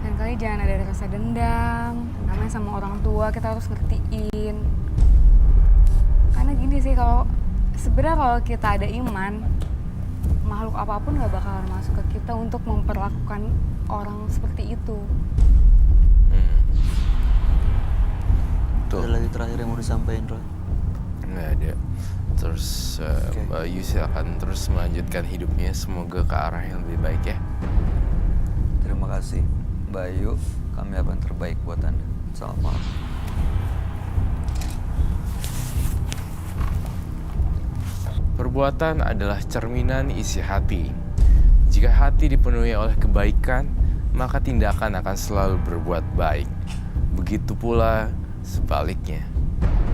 Dan kali jangan ada rasa dendam. Namanya sama orang tua kita harus ngertiin. Karena gini sih, sebenarnya kalau kita ada iman, makhluk apapun nggak bakalan masuk ke kita untuk memperlakukan orang seperti itu. Ada lagi terakhir yang mau disampaikan, Roy? Nggak ada. Terus Mbak Ayu silakan terus melanjutkan hidupnya, semoga ke arah yang lebih baik ya. Terima kasih, Mbak Ayu. Kami apa yang terbaik buat Anda. Selamat malam. Perbuatan adalah cerminan isi hati. Jika hati dipenuhi oleh kebaikan, maka tindakan akan selalu berbuat baik. Begitu pula sebaliknya.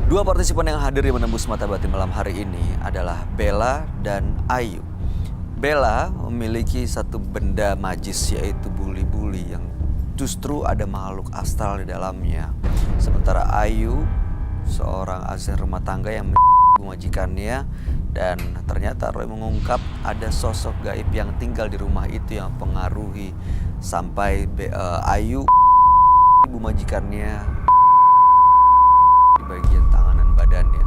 Dua partisipan yang hadir di Menembus Mata Batin malam hari ini adalah Bella dan Ayu. Bella memiliki satu benda majis, yaitu buli-buli yang justru ada makhluk astral di dalamnya. Sementara Ayu seorang asisten rumah tangga yang majikannya, dan ternyata Roy mengungkap ada sosok gaib yang tinggal di rumah itu yang mempengaruhi sampai Ayu ibu majikannya di bagian tangan dan badannya.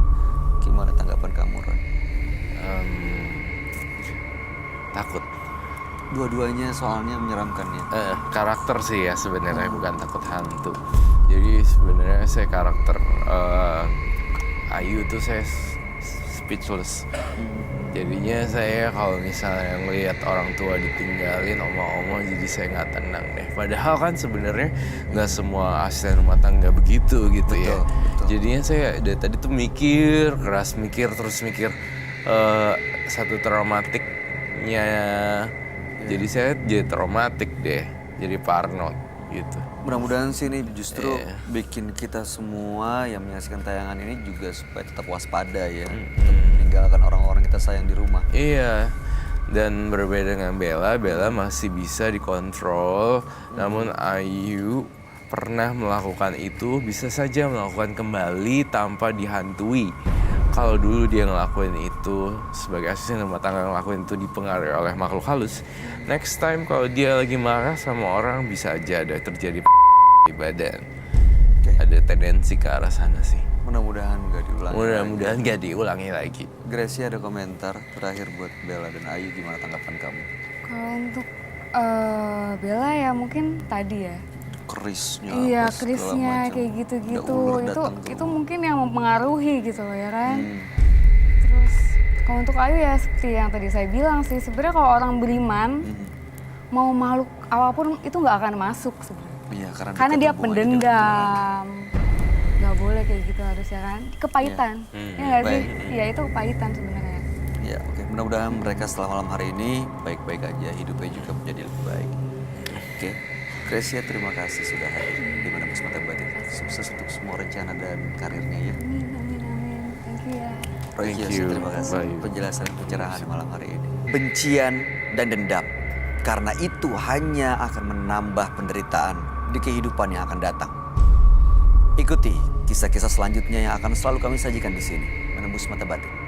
Gimana tanggapan kamu, Roy? Takut. Dua-duanya soalnya menyeramkan ya. Karakter sih ya sebenarnya, bukan takut hantu. Jadi sebenarnya saya karakter Ayu tuh saya speechless. Jadinya saya kalau misalnya ngelihat orang tua ditinggalin oma-oma, jadi saya nggak tenang deh. Padahal kan sebenarnya nggak semua asisten rumah tangga begitu gitu. Betul, ya. Betul. Jadinya saya dari tadi tuh mikir terus mikir satu traumatiknya. Jadi saya jadi traumatik deh, jadi parno gitu. Mudah-mudahan sih ini justru bikin kita semua yang menyaksikan tayangan ini juga supaya tetap waspada ya. Untuk meninggalkan orang-orang kita sayang di rumah. Iya, dan berbeda dengan Bella masih bisa dikontrol. Namun Ayu pernah melakukan itu, bisa saja melakukan kembali tanpa dihantui. Kalau dulu dia ngelakuin itu sebagai asisten rumah tangga, ngelakuin itu dipengaruhi oleh makhluk halus. Next time kalau dia lagi marah sama orang, bisa aja ada terjadi di badan. Ada tendensi ke arah sana sih. Mudah-mudahan gak diulangi. Mudah-mudahan gak diulangi lagi. Gracie ada komentar terakhir buat Bella dan Ayu, gimana tanggapan kamu? Kalau untuk Bella ya mungkin tadi ya. Kerisnya. Iya, kerisnya kayak gitu-gitu. Itu mungkin yang mempengaruhi gitu loh ya kan. Terus Kalau untuk Ayu ya seperti yang tadi saya bilang sih, sebenarnya kalau orang beriman, mau makhluk apapun itu nggak akan masuk sebenarnya. Iya, Karena dia dekat hubungannya dengan pendendam. Nggak boleh kayak gitu harusnya kan. Kepahitan. Iya. Ya nggak sih? Baik. Iya itu kepahitan sebenarnya. Tuhan. Ya, oke. Mudah-mudahan mereka setelah malam hari ini baik-baik aja, hidupnya juga menjadi lebih baik. Oke. Gracia, terima kasih sudah hadir di Menembus Mata Batin. Sukses untuk semua rencana dan karirnya ya. Amin, amin, amin. Thank you ya. Roy Thank Kiyoshi, you. terima kasih Baik. penjelasan dan pencerahan malam hari ini. Bencian dan dendam, karena itu hanya akan menambah penderitaan di kehidupan yang akan datang. Ikuti kisah-kisah selanjutnya yang akan selalu kami sajikan di sini, Menembus Mata Batin.